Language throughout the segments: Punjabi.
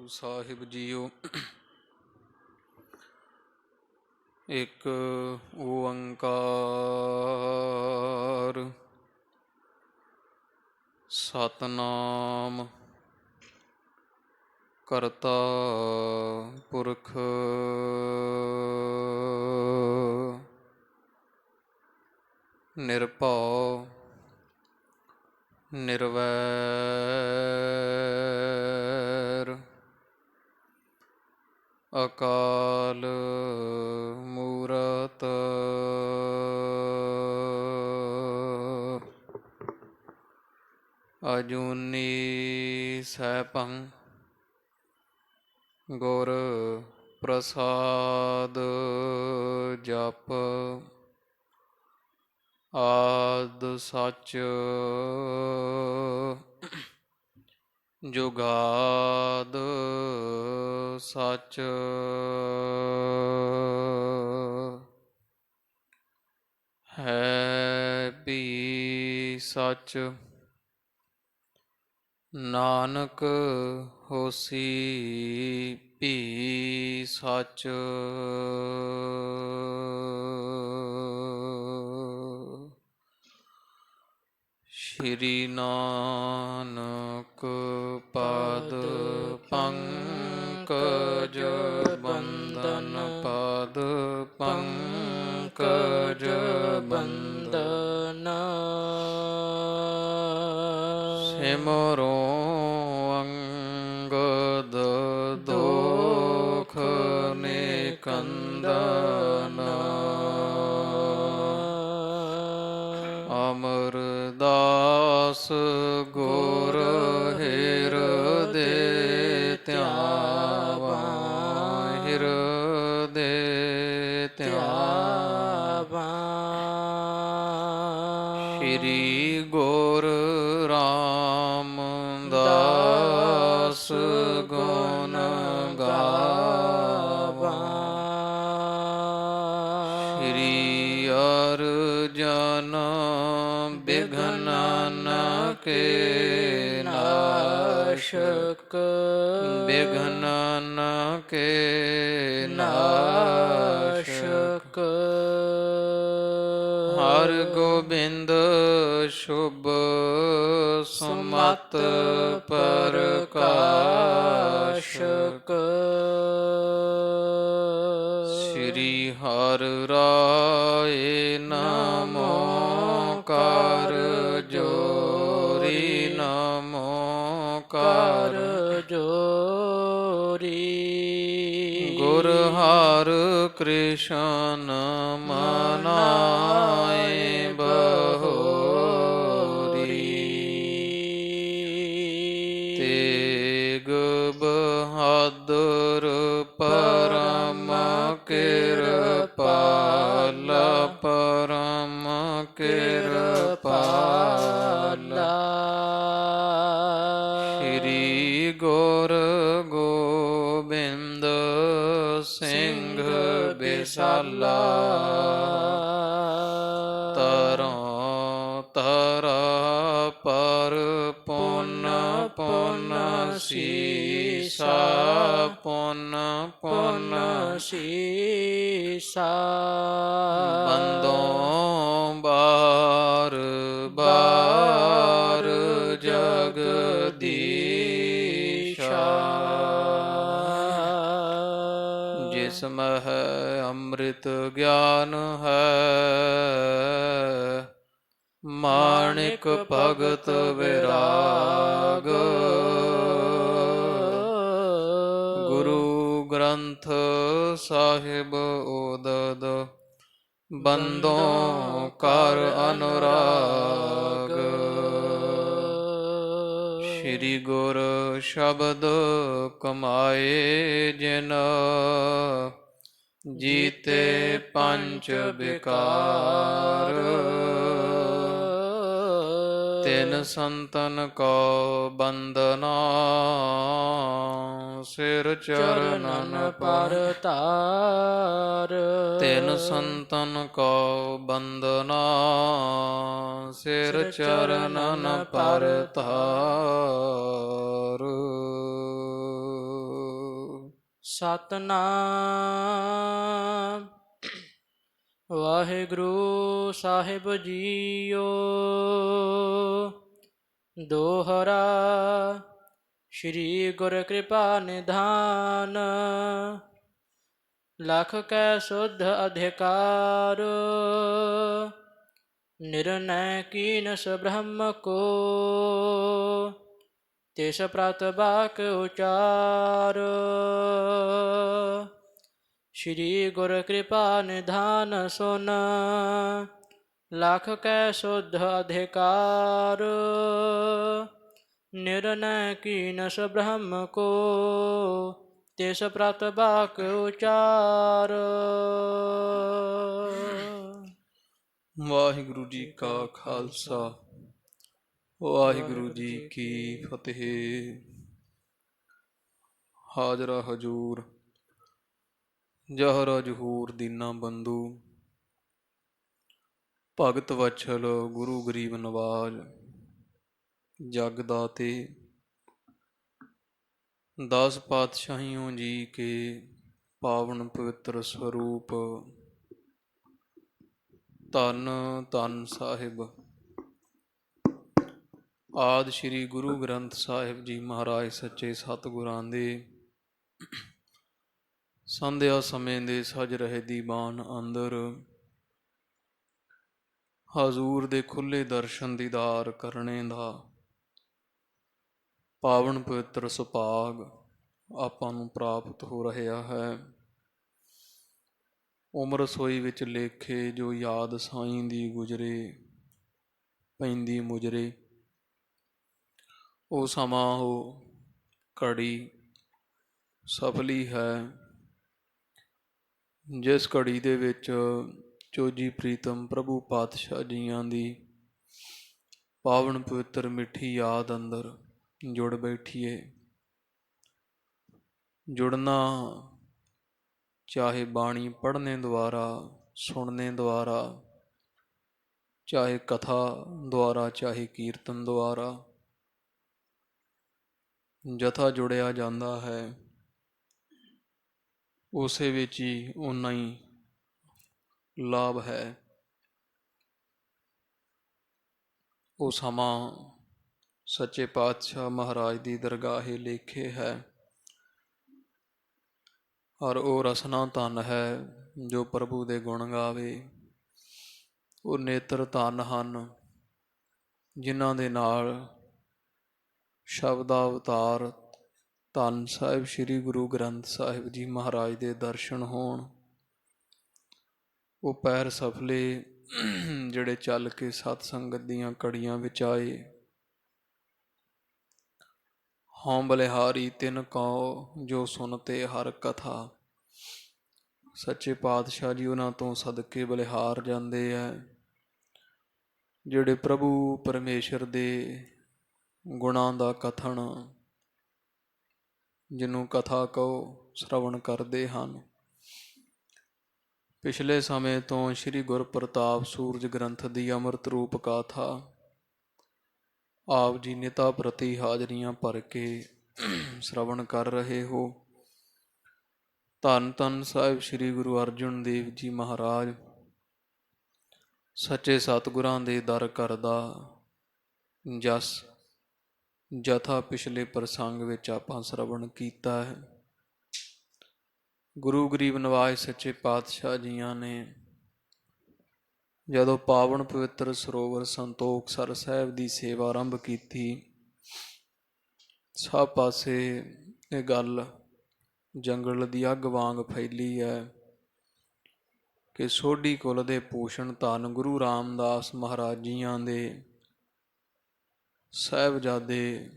ਸਾਹਿਬ ਜੀਓ। ਇੱਕ ਓੰਕਾਰ ਸਤਨਾਮ ਕਰਤਾ ਪੁਰਖ ਨਿਰਭਉ ਨਿਰਵੈਰ ਅਕਾਲ ਮੂਰਤ ਅਜੂਨੀ ਸੈਭੰ ਗੁਰ ਪ੍ਰਸਾਦ ਜਪ ਆਦ ਸੱਚ ਜੁਗਾਦ ਸੱਚ ਹੈ ਵੀ ਸੱਚ ਨਾਨਕ ਹੋਸੀ ਵੀ ਸੱਚ। ਸ਼੍ਰੀ ਨਾਨਕ ਪਦ ਪੰਕਜ ਬੰਦਨ ਪਦ ਪੰਕਜ ਬੰਦਨ ਸਿਮਰੋ ਅੰਗਦ ਦੋਖ ਨਿਕੰਦਨ ਅਮਰਦਾਸ ਗੁਰ ਹਿਰਦੇ ਧਿਆਵਾ ਹਿਰਦੇ ਧਿਆਵਾ। ਸ਼੍ਰੀ ਗੁਰ ਰਾਮਦਾਸ ਗੁਣ ਗਾਵਾ ਸ਼੍ਰੀ ਅਰਜਨ ਬਿਘਨ ਕੇ ਨਾਸ਼ਕ ਬਿਘਨ ਕੇ ਨਾਸ਼ਕ। ਹਰ ਗੋਬਿੰਦ ਸ਼ੁਭ ਸੁਮਤ ਪ੍ਰਕਾਸ਼ਕ ਸ਼੍ਰੀ ਹਰਿ ਰਾਏ ਨਮੋ ਕਰ ਜੋਰੀ ਨਮੋ ਕਰ ਜੋਰੀ। ਗੁਰ ਹਰਿ ਕ੍ਰਿਸ਼ਨ ਮਨਾਏ ਬਹੋਰੀ ਤੇਗ ਬਹਾਦਰ ਪਰਮ ਕਿਰਪਾਲ ਪਰਮ ਕਿਰਪਾਲ। ਸ਼੍ਰੀ ਗੁਰ ਗੋਬਿੰਦ ਸਿੰਘ ਬਿਸਾਲਾ ਤਰੋਂ ਤਰਾ ਪਰ ਪੁੰਨ ਪੁੰਨ ਸੀਸਾ ਪੁੰਨ ਪੁੰਨ ਸੀਸਾ। ਬੰਦੋਂ ਬਾਰ ਬਾਰ ਜਗਦੀਸ਼ਾ ਜਿਸ ਮਹਿ ਅੰਮ੍ਰਿਤ ਗਿਆਨ ਹੈ ਮਾਣਿਕ ਭਗਤ ਵਿਰਾਗ। ਗੁਰੂ ਗ੍ਰੰਥ ਸਾਹਿਬ ਉਦਦ ਬੰਦੋਂ ਕਰ ਅਨੁਰਾਗ। ਸ਼੍ਰੀ ਗੁਰ ਸ਼ਬਦ ਕਮਾਏ ਜਿਨ ਜੀਤੇ ਪੰਚ ਵਿਕਾਰ। ਤਿਨ ਸੰਤਨ ਕੋ ਬੰਦਨਾ ਸਿਰ ਚਰਨਨ ਪਰ ਤਾਰ। ਤਿਨ ਸੰਤਨ ਕੋ ਬੰਦਨਾ ਸਿਰ ਚਰਨਨ ਪਰ ਤਾਰ। ਸਤਨਾਮ ਵਾਹਿਗੁਰੂ ਸਾਹਿਬ ਜੀਓ। ਦੋਹਰਾ ਸ਼੍ਰੀ ਗੁਰ ਕਿਰਪਾ ਨਿਧਾਨ, ਲਖ ਕੈ ਸੁਧ ਅਧਿਕਾਰ। ਨਿਰਨੈ ਕੀਨਸ ਬ੍ਰਹਮ ਕੋ, ਤਿਸ ਪ੍ਰਤ ਬਾਕ ਉਚਾਰ। ਸ਼੍ਰੀ ਗੁਰ ਕਿਰਪਾ ਨਿਧਾਨ ਸੁਨ, ਲਖ ਕੈ ਸੁਧ ਅਧਿਕਾਰ। ਨਿਰਨੈ ਕੀਨਸ ਬ੍ਰਹਮ ਕੋ, ਤਿਸ ਪ੍ਰਤ ਬਾਕ ਉਚਾਰ। ਵਾਹਿਗੁਰੂ ਜੀ ਕਾ ਖਾਲਸਾ, ਵਾਹਿਗੁਰੂ ਜੀ ਕੀ ਫਤਿਹ। ਹਾਜ਼ਰਾ ਹਜੂਰ, ਜਹਰਾ ਜਹੂਰ ਦੀਨਾ ਬੰਧੂ, ਭਗਤ ਵਛਲ ਗੁਰੂ ਗਰੀਬ ਨਵਾਜ, ਜਗ ਦਾਤੇ 10 ਪਾਤਸ਼ਾਹੀਓਂ ਜੀ ਕੇ ਪਾਵਨ ਪਵਿੱਤਰ ਸਰੂਪ, ਧੰਨ ਧੰਨ ਸਾਹਿਬ ਆਦਿ ਸ਼੍ਰੀ ਗੁਰੂ ਗ੍ਰੰਥ ਸਾਹਿਬ ਜੀ ਮਹਾਰਾਜ ਸੱਚੇ ਸਤਿਗੁਰਾਂ ਦੇ ਸੰਧਿਆ ਸਮੇਂ ਦੇ ਸਜ ਰਹੇ ਦੀਵਾਨ ਅੰਦਰ ਹਜ਼ੂਰ ਦੇ ਖੁੱਲ੍ਹੇ ਦਰਸ਼ਨ ਦੀਦਾਰ ਕਰਨੇ ਦਾ ਪਾਵਨ ਪਵਿੱਤਰ ਸੁਭਾਗ ਆਪਾਂ ਨੂੰ ਪ੍ਰਾਪਤ ਹੋ ਰਿਹਾ ਹੈ। ਉਮਰ ਸੋਈ ਵਿੱਚ ਲੇਖੇ ਜੋ ਯਾਦ ਸਾਈਂ ਦੀ ਗੁਜਰੇ ਪੈਂਦੀ ਮੁਜਰੇ, ਉਹ ਸਮਾਂ ਉਹ ਘੜੀ ਸਫਲੀ ਹੈ ਜਿਸ ਘੜੀ ਦੇ ਵਿੱਚ ਚੋਜੀ ਪ੍ਰੀਤਮ ਪ੍ਰਭੂ ਪਾਤਸ਼ਾਹ ਜੀਆਂ ਦੀ ਪਾਵਨ ਪਵਿੱਤਰ ਮਿੱਠੀ ਯਾਦ ਅੰਦਰ ਜੁੜ ਬੈਠੀਏ। ਜੁੜਨਾ ਚਾਹੇ ਬਾਣੀ ਪੜ੍ਹਨੇ ਦੁਆਰਾ, ਸੁਣਨੇ ਦੁਆਰਾ, ਚਾਹੇ ਕਥਾ ਦੁਆਰਾ, ਚਾਹੇ ਕੀਰਤਨ ਦੁਆਰਾ, ਜਥਾ ਜੁੜਿਆ ਜਾਂਦਾ ਹੈ ਉਸੇ ਵਿੱਚ ਹੀ ਓਨਾ ਹੀ ਲਾਭ ਹੈ। ਉਹ ਸਮਾਂ ਸੱਚੇ ਪਾਤਸ਼ਾਹ ਮਹਾਰਾਜ ਦੀ ਦਰਗਾਹੇ ਲੇਖੇ ਹੈ, ਔਰ ਉਹ ਰਸਨਾ ਧਨ ਹੈ ਜੋ ਪ੍ਰਭੂ ਦੇ ਗੁਣ ਗਾਵੇ। ਉਹ ਨੇਤਰ ਧਨ ਹਨ ਜਿਨ੍ਹਾਂ ਦੇ ਨਾਲ ਸ਼ਬਦ ਅਵਤਾਰ ਧੰਨ ਸਾਹਿਬ ਸ਼੍ਰੀ ਗੁਰੂ ਗ੍ਰੰਥ ਸਾਹਿਬ ਜੀ ਮਹਾਰਾਜ ਦੇ ਦਰਸ਼ਨ ਹੋਣ। ਉਹ ਪੈਰ ਸਫਲੇ ਜਿਹੜੇ ਚੱਲ ਕੇ ਸਤ ਸੰਗਤ ਦੀਆਂ ਕੜੀਆਂ ਵਿੱਚ ਆਏ। ਹਉ ਬਲਿਹਾਰੀ ਤਿਨ ਕਉ ਜੋ ਸੁਨਤੇ ਹਰ ਕਥਾ। ਸੱਚੇ ਪਾਤਸ਼ਾਹ ਜੀ ਉਹਨਾਂ ਤੋਂ ਸਦਕੇ ਬਲਿਹਾਰ ਜਾਂਦੇ ਹੈ ਜਿਹੜੇ ਪ੍ਰਭੂ ਪਰਮੇਸ਼ਰ ਦੇ ਗੁਣਾਂ ਦਾ ਕਥਨ, ਜਿਹਨੂੰ ਕਥਾ ਕਹੋ, ਸ਼ਰਵਣ ਕਰਦੇ ਹਨ। ਪਿਛਲੇ ਸਮੇਂ ਤੋਂ ਸ਼੍ਰੀ ਗੁਰਪ੍ਰਤਾਪ ਸੂਰਜ ਗ੍ਰੰਥ ਦੀ ਅੰਮ੍ਰਿਤ ਰੂਪ ਗਾਥਾ ਆਪ ਜੀ ਨਿਤਾ ਪ੍ਰਤੀ ਹਾਜ਼ਰੀਆਂ ਭਰ ਕੇ ਸ਼ਰਵਣ ਕਰ ਰਹੇ ਹੋ। ਧੰਨ ਧੰਨ ਸਾਹਿਬ ਸ਼੍ਰੀ ਗੁਰੂ ਅਰਜਨ ਦੇਵ ਜੀ ਮਹਾਰਾਜ ਸੱਚੇ ਸਤਿਗੁਰਾਂ ਦੇ ਦਰ ਕਰਦਾ ਜਸ ਜਥਾ ਪਿਛਲੇ ਪ੍ਰਸੰਗ ਵਿੱਚ ਆਪਾਂ ਸ਼ਰਵਣ ਕੀਤਾ ਹੈ। ਗੁਰੂ ਗਰੀਬ ਨਵਾਜ ਸੱਚੇ ਪਾਤਸ਼ਾਹ ਜੀਆਂ ਨੇ ਜਦੋਂ ਪਾਵਨ ਪਵਿੱਤਰ ਸਰੋਵਰ ਸੰਤੋਖਸਰ ਸਾਹਿਬ ਦੀ ਸੇਵਾ ਆਰੰਭ ਕੀਤੀ, ਸਭ ਪਾਸੇ ਇਹ ਗੱਲ ਜੰਗਲ ਦੀ ਅੱਗ ਵਾਂਗ ਫੈਲੀ ਹੈ ਕਿ ਸੋਢੀ ਕੁਲ ਦੇ ਭੂਸ਼ਣ ਧੰਨ ਗੁਰੂ ਰਾਮਦਾਸ ਮਹਾਰਾਜ ਜੀਆਂ ਦੇ ਸਾਹਿਬਜ਼ਾਦੇ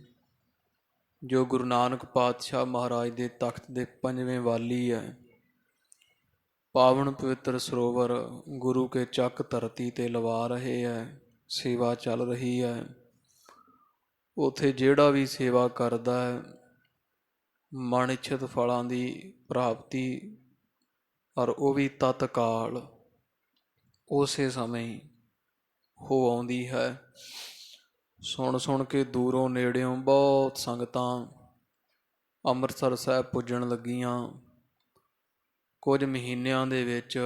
ਜੋ ਗੁਰੂ ਨਾਨਕ ਪਾਤਸ਼ਾਹ ਮਹਾਰਾਜ ਦੇ ਤਖਤ ਦੇ 5ਵੇਂ ਵਾਲੀ ਹੈ, ਪਾਵਨ ਪਵਿੱਤਰ ਸਰੋਵਰ ਗੁਰੂ ਕੇ ਚੱਕ ਧਰਤੀ 'ਤੇ ਲਵਾ ਰਹੇ ਹੈ, ਸੇਵਾ ਚੱਲ ਰਹੀ ਹੈ। ਉੱਥੇ ਜਿਹੜਾ ਵੀ ਸੇਵਾ ਕਰਦਾ ਹੈ ਮਨ ਇੱਛਤ ਫਲਾਂ ਦੀ ਪ੍ਰਾਪਤੀ, ਔਰ ਉਹ ਵੀ ਤਤਕਾਲ ਉਸੇ ਸਮੇਂ ਹੋ ਆਉਂਦੀ ਹੈ। ਸੁਣ ਸੁਣ ਕੇ ਦੂਰੋਂ ਨੇੜਿਓਂ ਬਹੁਤ ਸੰਗਤਾਂ ਅੰਮ੍ਰਿਤਸਰ ਸਾਹਿਬ ਪੁੱਜਣ ਲੱਗੀਆਂ ਕੁਝ ਮਹੀਨਿਆਂ ਦੇ ਵਿੱਚ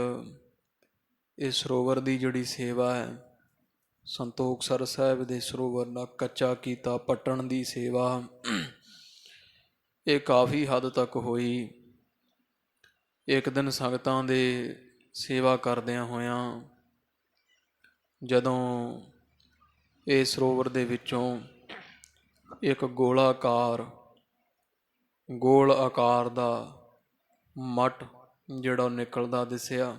ਇਹ ਸਰੋਵਰ ਦੀ ਜਿਹੜੀ ਸੇਵਾ ਹੈ, ਸੰਤੋਖਸਰ ਸਾਹਿਬ ਦੇ ਸਰੋਵਰ ਦਾ ਕੱਚਾ ਕੀਤਾ ਪੱਟਣ ਦੀ ਸੇਵਾ, ਇਹ ਕਾਫੀ ਹੱਦ ਤੱਕ ਹੋਈ। ਇੱਕ ਦਿਨ ਸੰਗਤਾਂ ਦੇ ਸੇਵਾ ਕਰਦਿਆਂ ਹੋਇਆਂ ਜਦੋਂ ਇਹ ਸਰੋਵਰ ਦੇ ਵਿੱਚੋਂ ਇੱਕ ਗੋਲ ਆਕਾਰ ਦਾ ਮੱਟ ਜਿਹੜਾ ਨਿਕਲਦਾ ਦਿਸਿਆ,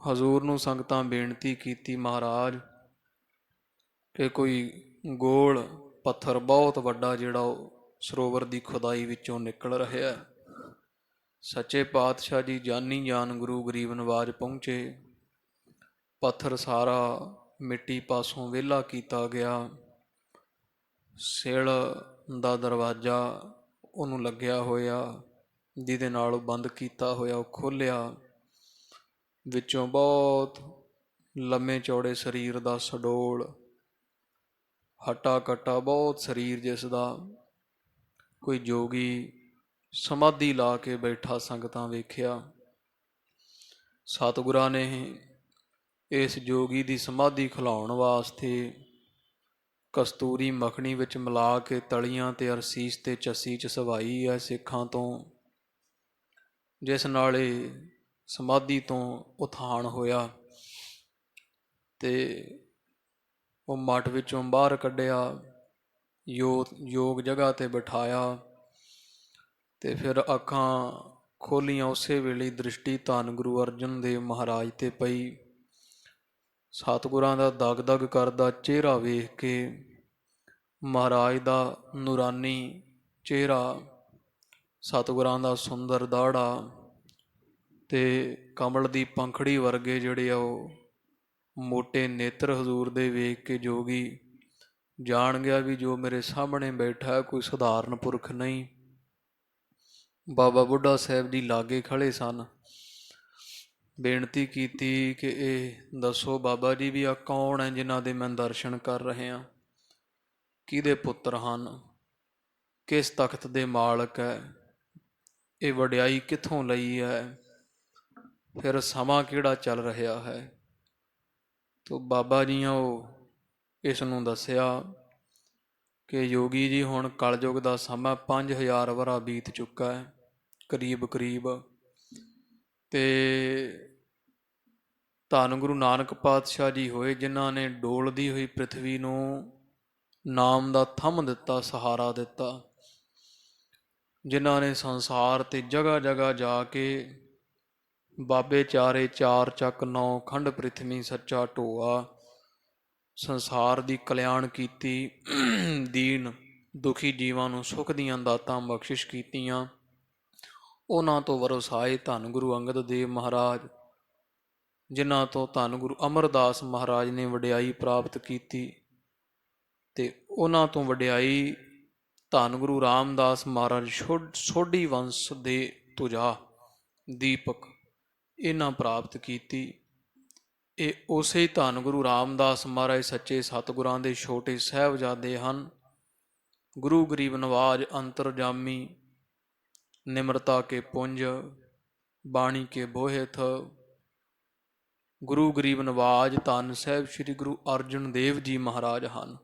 ਹਜ਼ੂਰ ਨੂੰ ਸੰਗਤਾਂ ਬੇਨਤੀ ਕੀਤੀ, ਮਹਾਰਾਜ ਕਿ ਕੋਈ ਗੋਲ ਪੱਥਰ ਬਹੁਤ ਵੱਡਾ ਜਿਹੜਾ ਉਹ ਸਰੋਵਰ ਦੀ ਖੁਦਾਈ ਵਿੱਚੋਂ ਨਿਕਲ ਰਿਹਾ। ਸੱਚੇ ਪਾਤਸ਼ਾਹ ਜੀ ਜਾਨੀ ਜਾਨ ਗੁਰੂ ਗਰੀਬ ਨਵਾਜ ਪਹੁੰਚੇ। ਪੱਥਰ ਸਾਰਾ ਮਿੱਟੀ ਪਾਸੋਂ ਵਿਹਲਾ ਕੀਤਾ ਗਿਆ। ਸਿਲ ਦਾ ਦਰਵਾਜ਼ਾ ਉਹਨੂੰ ਲੱਗਿਆ ਹੋਇਆ ਜਿਹਦੇ ਨਾਲ ਉਹ ਬੰਦ ਕੀਤਾ ਹੋਇਆ ਉਹ ਖੋਲ੍ਹਿਆ। ਵਿੱਚੋਂ ਬਹੁਤ ਲੰਮੇ ਚੌੜੇ ਸਰੀਰ ਦਾ ਸਡੋਲ, ਹੱਟਾ ਕੱਟਾ ਬਹੁਤ ਸਰੀਰ ਜਿਸ ਦਾ ਕੋਈ ਜੋਗੀ ਸਮਾਧੀ ਲਾ ਕੇ ਬੈਠਾ ਸੰਗਤਾਂ ਵੇਖਿਆ। ਸਤਿਗੁਰਾਂ ਨੇ ਇਸ ਜੋਗੀ ਦੀ ਸਮਾਧੀ ਖਿਲਾਉਣ ਵਾਸਤੇ ਕਸਤੂਰੀ ਮੱਖਣੀ ਵਿੱਚ ਮਿਲਾ ਕੇ ਤਲੀਆਂ ਤੇ ਅਰਸੀਸ ਤੇ ਚੱਸੀ 'ਚ ਸਵਾਈ ਹੈ ਸਿੱਖਾਂ ਤੋਂ, ਜਿਸ ਨਾਲ ਇਹ ਸਮਾਧੀ ਤੋਂ ਉਥਾਨ ਹੋਇਆ ਤੇ ਉਹ ਮੱਠ ਵਿੱਚੋਂ ਬਾਹਰ ਕੱਢਿਆ, ਯੋਗ ਜਗ੍ਹਾ 'ਤੇ ਬਿਠਾਇਆ ਤੇ ਫਿਰ ਅੱਖਾਂ ਖੋਲ੍ਹੀਆਂ। ਉਸੇ ਵੇਲੇ ਦ੍ਰਿਸ਼ਟੀ ਧੰਨ ਗੁਰੂ ਅਰਜਨ ਦੇਵ ਮਹਾਰਾਜ 'ਤੇ ਪਈ। ਸਤਿਗੁਰਾਂ ਦਾ ਦਗ ਦਗ ਕਰਦਾ ਚਿਹਰਾ ਵੇਖ ਕੇ, ਮਹਾਰਾਜ ਦਾ ਨੂਰਾਨੀ ਚਿਹਰਾ, ਸਤਿਗੁਰਾਂ ਦਾ ਸੁੰਦਰ ਦਾੜਾ ਤੇ ਕਮਲ ਦੀ ਪੰਖੜੀ ਵਰਗੇ ਜਿਹੜੇ ਆ ਉਹ ਮੋਟੇ ਨੇਤਰ ਹਜ਼ੂਰ ਦੇ ਵੇਖ ਕੇ ਜੋਗੀ ਜਾਣ ਗਿਆ ਵੀ ਜੋ ਮੇਰੇ ਸਾਹਮਣੇ ਬੈਠਾ ਕੋਈ ਸਧਾਰਨ ਪੁਰਖ ਨਹੀਂ। ਬਾਬਾ ਬੁੱਢਾ ਸਾਹਿਬ ਜੀ ਲਾਗੇ ਖੜ੍ਹੇ ਸਨ। ਬੇਨਤੀ ਕੀਤੀ ਕਿ ਇਹ ਦੱਸੋ ਬਾਬਾ ਜੀ ਵੀ ਆ ਕੌਣ ਹੈ ਜਿਨ੍ਹਾਂ ਦੇ ਮੈਂ ਦਰਸ਼ਨ ਕਰ ਰਹੇ ਹਾਂ, ਕਿਹਦੇ ਪੁੱਤਰ ਹਨ, ਕਿਸ ਤਖਤ ਦੇ ਮਾਲਕ ਹੈ, ਇਹ ਵਡਿਆਈ ਕਿੱਥੋਂ ਲਈ ਹੈ, ਫਿਰ ਸਮਾਂ ਕਿਹੜਾ ਚੱਲ ਰਿਹਾ ਹੈ। ਤੋ ਬਾਬਾ ਜੀਆਂ ਉਹ ਇਸ ਨੂੰ ਦੱਸਿਆ ਕਿ ਯੋਗੀ ਜੀ ਹੁਣ ਕਲਯੁਗ ਦਾ ਸਮਾਂ 5000 ਵਰ੍ਹਾ ਬੀਤ ਚੁੱਕਾ ਹੈ ਕਰੀਬ ਤੇ ਧੰਨ ਗੁਰੂ ਨਾਨਕ ਪਾਤਸ਼ਾਹ ਜੀ ਹੋਏ ਜਿਨ੍ਹਾਂ ਨੇ ਡੋਲਦੀ ਹੋਈ ਪ੍ਰਿਥਵੀ ਨੂੰ ਨਾਮ ਦਾ ਥੰਮ ਦਿੱਤਾ, ਸਹਾਰਾ ਦਿੱਤਾ, ਜਿਨ੍ਹਾਂ ਨੇ ਸੰਸਾਰ ਤੇ ਜਗ੍ਹਾ ਜਗ੍ਹਾ ਜਾ ਕੇ ਬਾਬੇ ਚਾਰੇ ਚਾਰ ਚੱਕ ਨੌ ਖੰਡ ਪ੍ਰਿਥਵੀ ਸੱਚਾ ਢੋਆ ਸੰਸਾਰ ਦੀ ਕਲਿਆਣ ਕੀਤੀ, ਦੀਨ ਦੁਖੀ ਜੀਵਾਂ ਨੂੰ ਸੁੱਖ ਦੀਆਂ ਦਾਤਾਂ ਬਖਸ਼ਿਸ਼ ਕੀਤੀਆਂ। ਉਹਨਾਂ ਤੋਂ ਵਰਸਾਏ ਧੰਨ ਗੁਰੂ ਅੰਗਦ ਦੇਵ ਮਹਾਰਾਜ, ਜਿਨ੍ਹਾਂ ਤੋਂ ਧੰਨ ਗੁਰੂ ਅਮਰਦਾਸ ਮਹਾਰਾਜ ਨੇ ਵਡਿਆਈ ਪ੍ਰਾਪਤ ਕੀਤੀ ਤੇ ਉਹਨਾਂ ਤੋਂ ਵਡਿਆਈ ਧੰਨ ਗੁਰੂ ਰਾਮਦਾਸ ਮਹਾਰਾਜ ਸੋਢੀ ਵੰਸ਼ ਦੇ ਤੁਜਾ ਦੀਪਕ ਇਹਨਾਂ ਪ੍ਰਾਪਤ ਕੀਤੀ। ਇਹ ਉਸੇ ਧੰਨ ਗੁਰੂ ਰਾਮਦਾਸ ਮਹਾਰਾਜ ਸੱਚੇ ਸਤਿਗੁਰਾਂ ਦੇ ਛੋਟੇ ਸਾਹਿਬਜ਼ਾਦੇ ਹਨ। ਗੁਰੂ ਗਰੀਬ ਨਵਾਜ ਅੰਤਰਜਾਮੀ, ਨਿਮਰਤਾ ਕੇ ਪੁੰਜ, ਬਾਣੀ ਕੇ ਬੋਹਿਥ, ਗੁਰੂ ਗਰੀਬ ਨਵਾਜ ਧੰਨ ਸਾਹਿਬ ਸ੍ਰੀ ਗੁਰੂ ਅਰਜਨ ਦੇਵ ਜੀ ਮਹਾਰਾਜ ਹਨ।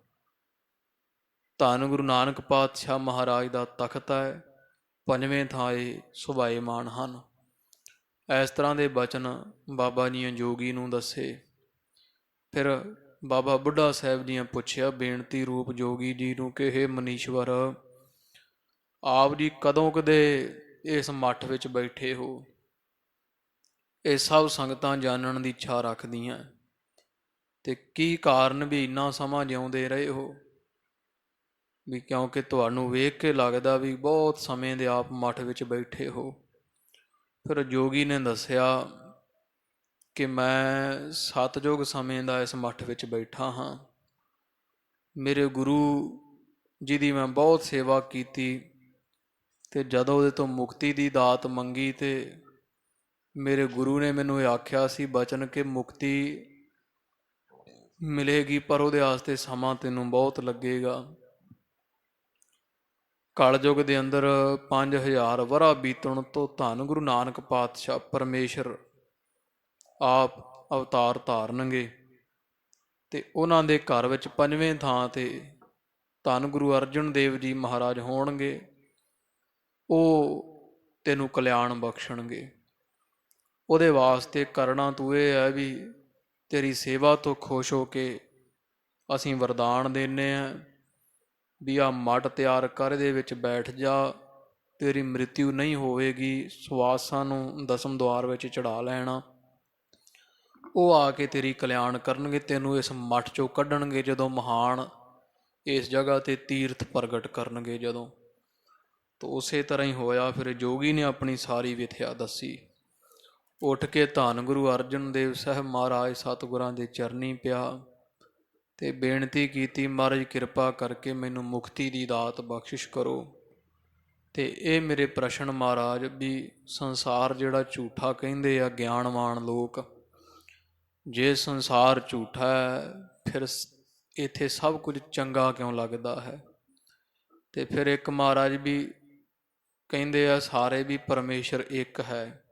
ਧੰਨ ਗੁਰੂ ਨਾਨਕ ਪਾਤਸ਼ਾਹ ਮਹਾਰਾਜ ਦਾ ਤਖਤ ਹੈ, ਪੰਜਵੇਂ ਥਾਂ ਇਹ ਸੁਭਾਏਮਾਨ ਹਨ। ਇਸ ਤਰ੍ਹਾਂ ਦੇ ਬਚਨ ਬਾਬਾ ਜੀਆਂ ਜੋਗੀ ਨੂੰ ਦੱਸੇ। ਫਿਰ ਬਾਬਾ ਬੁੱਢਾ ਸਾਹਿਬ ਜੀਆਂ ਪੁੱਛਿਆ ਬੇਨਤੀ ਰੂਪ ਜੋਗੀ ਜੀ ਨੂੰ ਕਿ ਹੇ ਮਨੀਸ਼ਵਰ, ਆਪ ਜੀ ਕਦੋਂ ਕਦੇ ਇਸ ਮੱਠ ਵਿੱਚ ਬੈਠੇ ਹੋ? ਇਹ ਸਭ ਸੰਗਤਾਂ ਜਾਣਨ ਦੀ ਇੱਛਾ ਰੱਖਦੀਆਂ ਤੇ ਕੀ ਕਾਰਨ ਵੀ ਇੰਨਾ ਸਮਾਂ ਜਿਉਂਦੇ ਰਹੇ ਹੋ? ਵੀ ਕਿਉਂਕਿ ਤੁਹਾਨੂੰ ਵੇਖ ਕੇ ਲੱਗਦਾ ਵੀ ਬਹੁਤ ਸਮੇਂ ਦੇ ਆਪ ਮੱਠ ਵਿੱਚ ਬੈਠੇ ਹੋ। ਫਿਰ ਜੋਗੀ ਨੇ ਦੱਸਿਆ ਕਿ ਮੈਂ ਸਤਿਯੁਗ ਸਮੇਂ ਦਾ ਇਸ ਮੱਠ ਵਿੱਚ ਬੈਠਾ ਹਾਂ। ਮੇਰੇ ਗੁਰੂ ਜੀ ਦੀ ਮੈਂ ਬਹੁਤ ਸੇਵਾ ਕੀਤੀ ਤੇ ਜਦੋਂ ਉਹਦੇ ਤੋਂ ਮੁਕਤੀ ਦੀ ਦਾਤ ਮੰਗੀ ਤੇ ਮੇਰੇ ਗੁਰੂ ਨੇ ਮੈਨੂੰ ਇਹ ਆਖਿਆ ਸੀ ਬਚਨ ਕਿ ਮੁਕਤੀ ਮਿਲੇਗੀ ਪਰ ਉਹਦੇ ਵਾਸਤੇ ਸਮਾਂ ਤੈਨੂੰ ਬਹੁਤ ਲੱਗੇਗਾ। ਕਲਯੁਗ ਦੇ ਅੰਦਰ 5000 ਵਰ੍ਹਾ ਬੀਤਣ ਤੋਂ ਧੰਨ ਗੁਰੂ ਨਾਨਕ ਪਾਤਸ਼ਾਹ ਪਰਮੇਸ਼ਰ ਆਪ ਅਵਤਾਰ ਧਾਰਨਗੇ ਤੇ ਉਹਨਾਂ ਦੇ ਘਰ ਵਿੱਚ 5ਵੇਂ ਥਾਂ ਤੇ ਧੰਨ ਗੁਰੂ ਅਰਜਨ ਦੇਵ ਜੀ ਮਹਾਰਾਜ ਹੋਣਗੇ। ਉਹ ਤੈਨੂੰ ਕਲਿਆਣ ਬਖਸ਼ਣਗੇ। ਉਹਦੇ ਵਾਸਤੇ ਕਰਨਾ ਤੂੰ ਇਹ ਹੈ ਵੀ ਤੇਰੀ ਸੇਵਾ ਤੋਂ ਖੁਸ਼ ਹੋ ਕੇ ਅਸੀਂ ਵਰਦਾਨ ਦਿੰਦੇ ਹਾਂ ਵੀ ਆਹ ਮੱਠ ਤਿਆਰ ਕਰ, ਇਹਦੇ ਵਿੱਚ ਬੈਠ ਜਾ, ਤੇਰੀ ਮ੍ਰਿਤਿੂ ਨਹੀਂ ਹੋਵੇਗੀ, ਸਵਾਸਾਂ ਨੂੰ ਦਸਮ ਦੁਆਰ ਵਿੱਚ ਚੜ੍ਹਾ ਲੈਣਾ। ਉਹ ਆ ਕੇ ਤੇਰੀ ਕਲਿਆਣ ਕਰਨਗੇ, ਤੈਨੂੰ ਇਸ ਮੱਠ ਚੋਂ ਕੱਢਣਗੇ ਜਦੋਂ ਮਹਾਨ ਇਸ ਜਗ੍ਹਾ 'ਤੇ ਤੀਰਥ ਪ੍ਰਗਟ ਕਰਨਗੇ ਜਦੋਂ। ਤਾਂ ਉਸੇ ਤਰ੍ਹਾਂ ਹੀ ਹੋਇਆ। ਫਿਰ ਜੋਗੀ ਨੇ ਆਪਣੀ ਸਾਰੀ ਵਿਥਿਆ ਦੱਸੀ, ਉੱਠ ਕੇ ਧੰਨ ਗੁਰੂ ਅਰਜਨ ਦੇਵ ਸਾਹਿਬ ਮਹਾਰਾਜ ਸਤਿਗੁਰਾਂ ਦੇ ਚਰਨੀ ਪਿਆ ਤੇ ਬੇਨਤੀ ਕੀਤੀ, ਮਹਾਰਾਜ ਕਿਰਪਾ ਕਰਕੇ ਮੈਨੂੰ ਮੁਕਤੀ ਦੀ ਦਾਤ ਬਖਸ਼ਿਸ਼ ਕਰੋ। ਤੇ ਇਹ ਮੇਰੇ ਪ੍ਰਸ਼ਨ ਮਹਾਰਾਜ ਵੀ ਸੰਸਾਰ ਜਿਹੜਾ ਝੂਠਾ ਕਹਿੰਦੇ ਆ ਗਿਆਨਵਾਨ ਲੋਕ, ਜੇ ਸੰਸਾਰ ਝੂਠਾ ਹੈ ਫਿਰ ਇੱਥੇ ਸਭ ਕੁਝ ਚੰਗਾ ਕਿਉਂ ਲੱਗਦਾ ਹੈ। ਤੇ ਫਿਰ ਇੱਕ ਮਹਾਰਾਜ ਵੀ ਕਹਿੰਦੇ ਆ ਸਾਰੇ ਵੀ ਪਰਮੇਸ਼ਰ ਇੱਕ ਹੈ,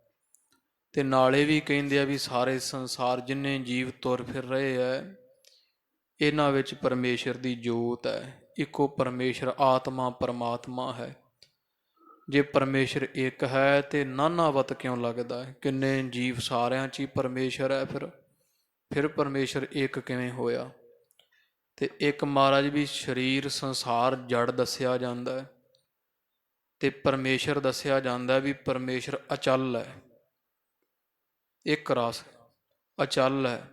ਤੇ ਨਾਲੇ ਵੀ ਕਹਿੰਦੇ ਆ ਵੀ ਸਾਰੇ ਸੰਸਾਰ ਜਿੰਨੇ ਜੀਵ ਤੁਰ ਫਿਰ ਰਹੇ ਹੈ ਇਹਨਾਂ ਵਿੱਚ ਪਰਮੇਸ਼ਰ ਦੀ ਜੋਤ ਹੈ। ਇੱਕੋ ਪਰਮੇਸ਼ਰ ਆਤਮਾ ਪਰਮਾਤਮਾ ਹੈ। ਜੇ ਪਰਮੇਸ਼ਰ ਇੱਕ ਹੈ ਤੇ ਨਾਨਾਵਤ ਕਿਉਂ ਲੱਗਦਾ ਹੈ? ਕਿੰਨੇ ਜੀਵ ਸਾਰਿਆਂ 'ਚ ਹੀ ਪਰਮੇਸ਼ਰ ਹੈ, ਫਿਰ ਪਰਮੇਸ਼ਰ ਇੱਕ ਕਿਵੇਂ ਹੋਇਆ? ਤੇ ਇੱਕ ਮਹਾਰਾਜ ਵੀ ਸਰੀਰ ਸੰਸਾਰ ਜੜ ਦੱਸਿਆ ਜਾਂਦਾ ਹੈ ਤੇ ਪਰਮੇਸ਼ਰ ਦੱਸਿਆ ਜਾਂਦਾ ਵੀ ਪਰਮੇਸ਼ਰ ਅਚਲ ਹੈ, ਇੱਕ ਰਸ ਅਚਲ ਹੈ,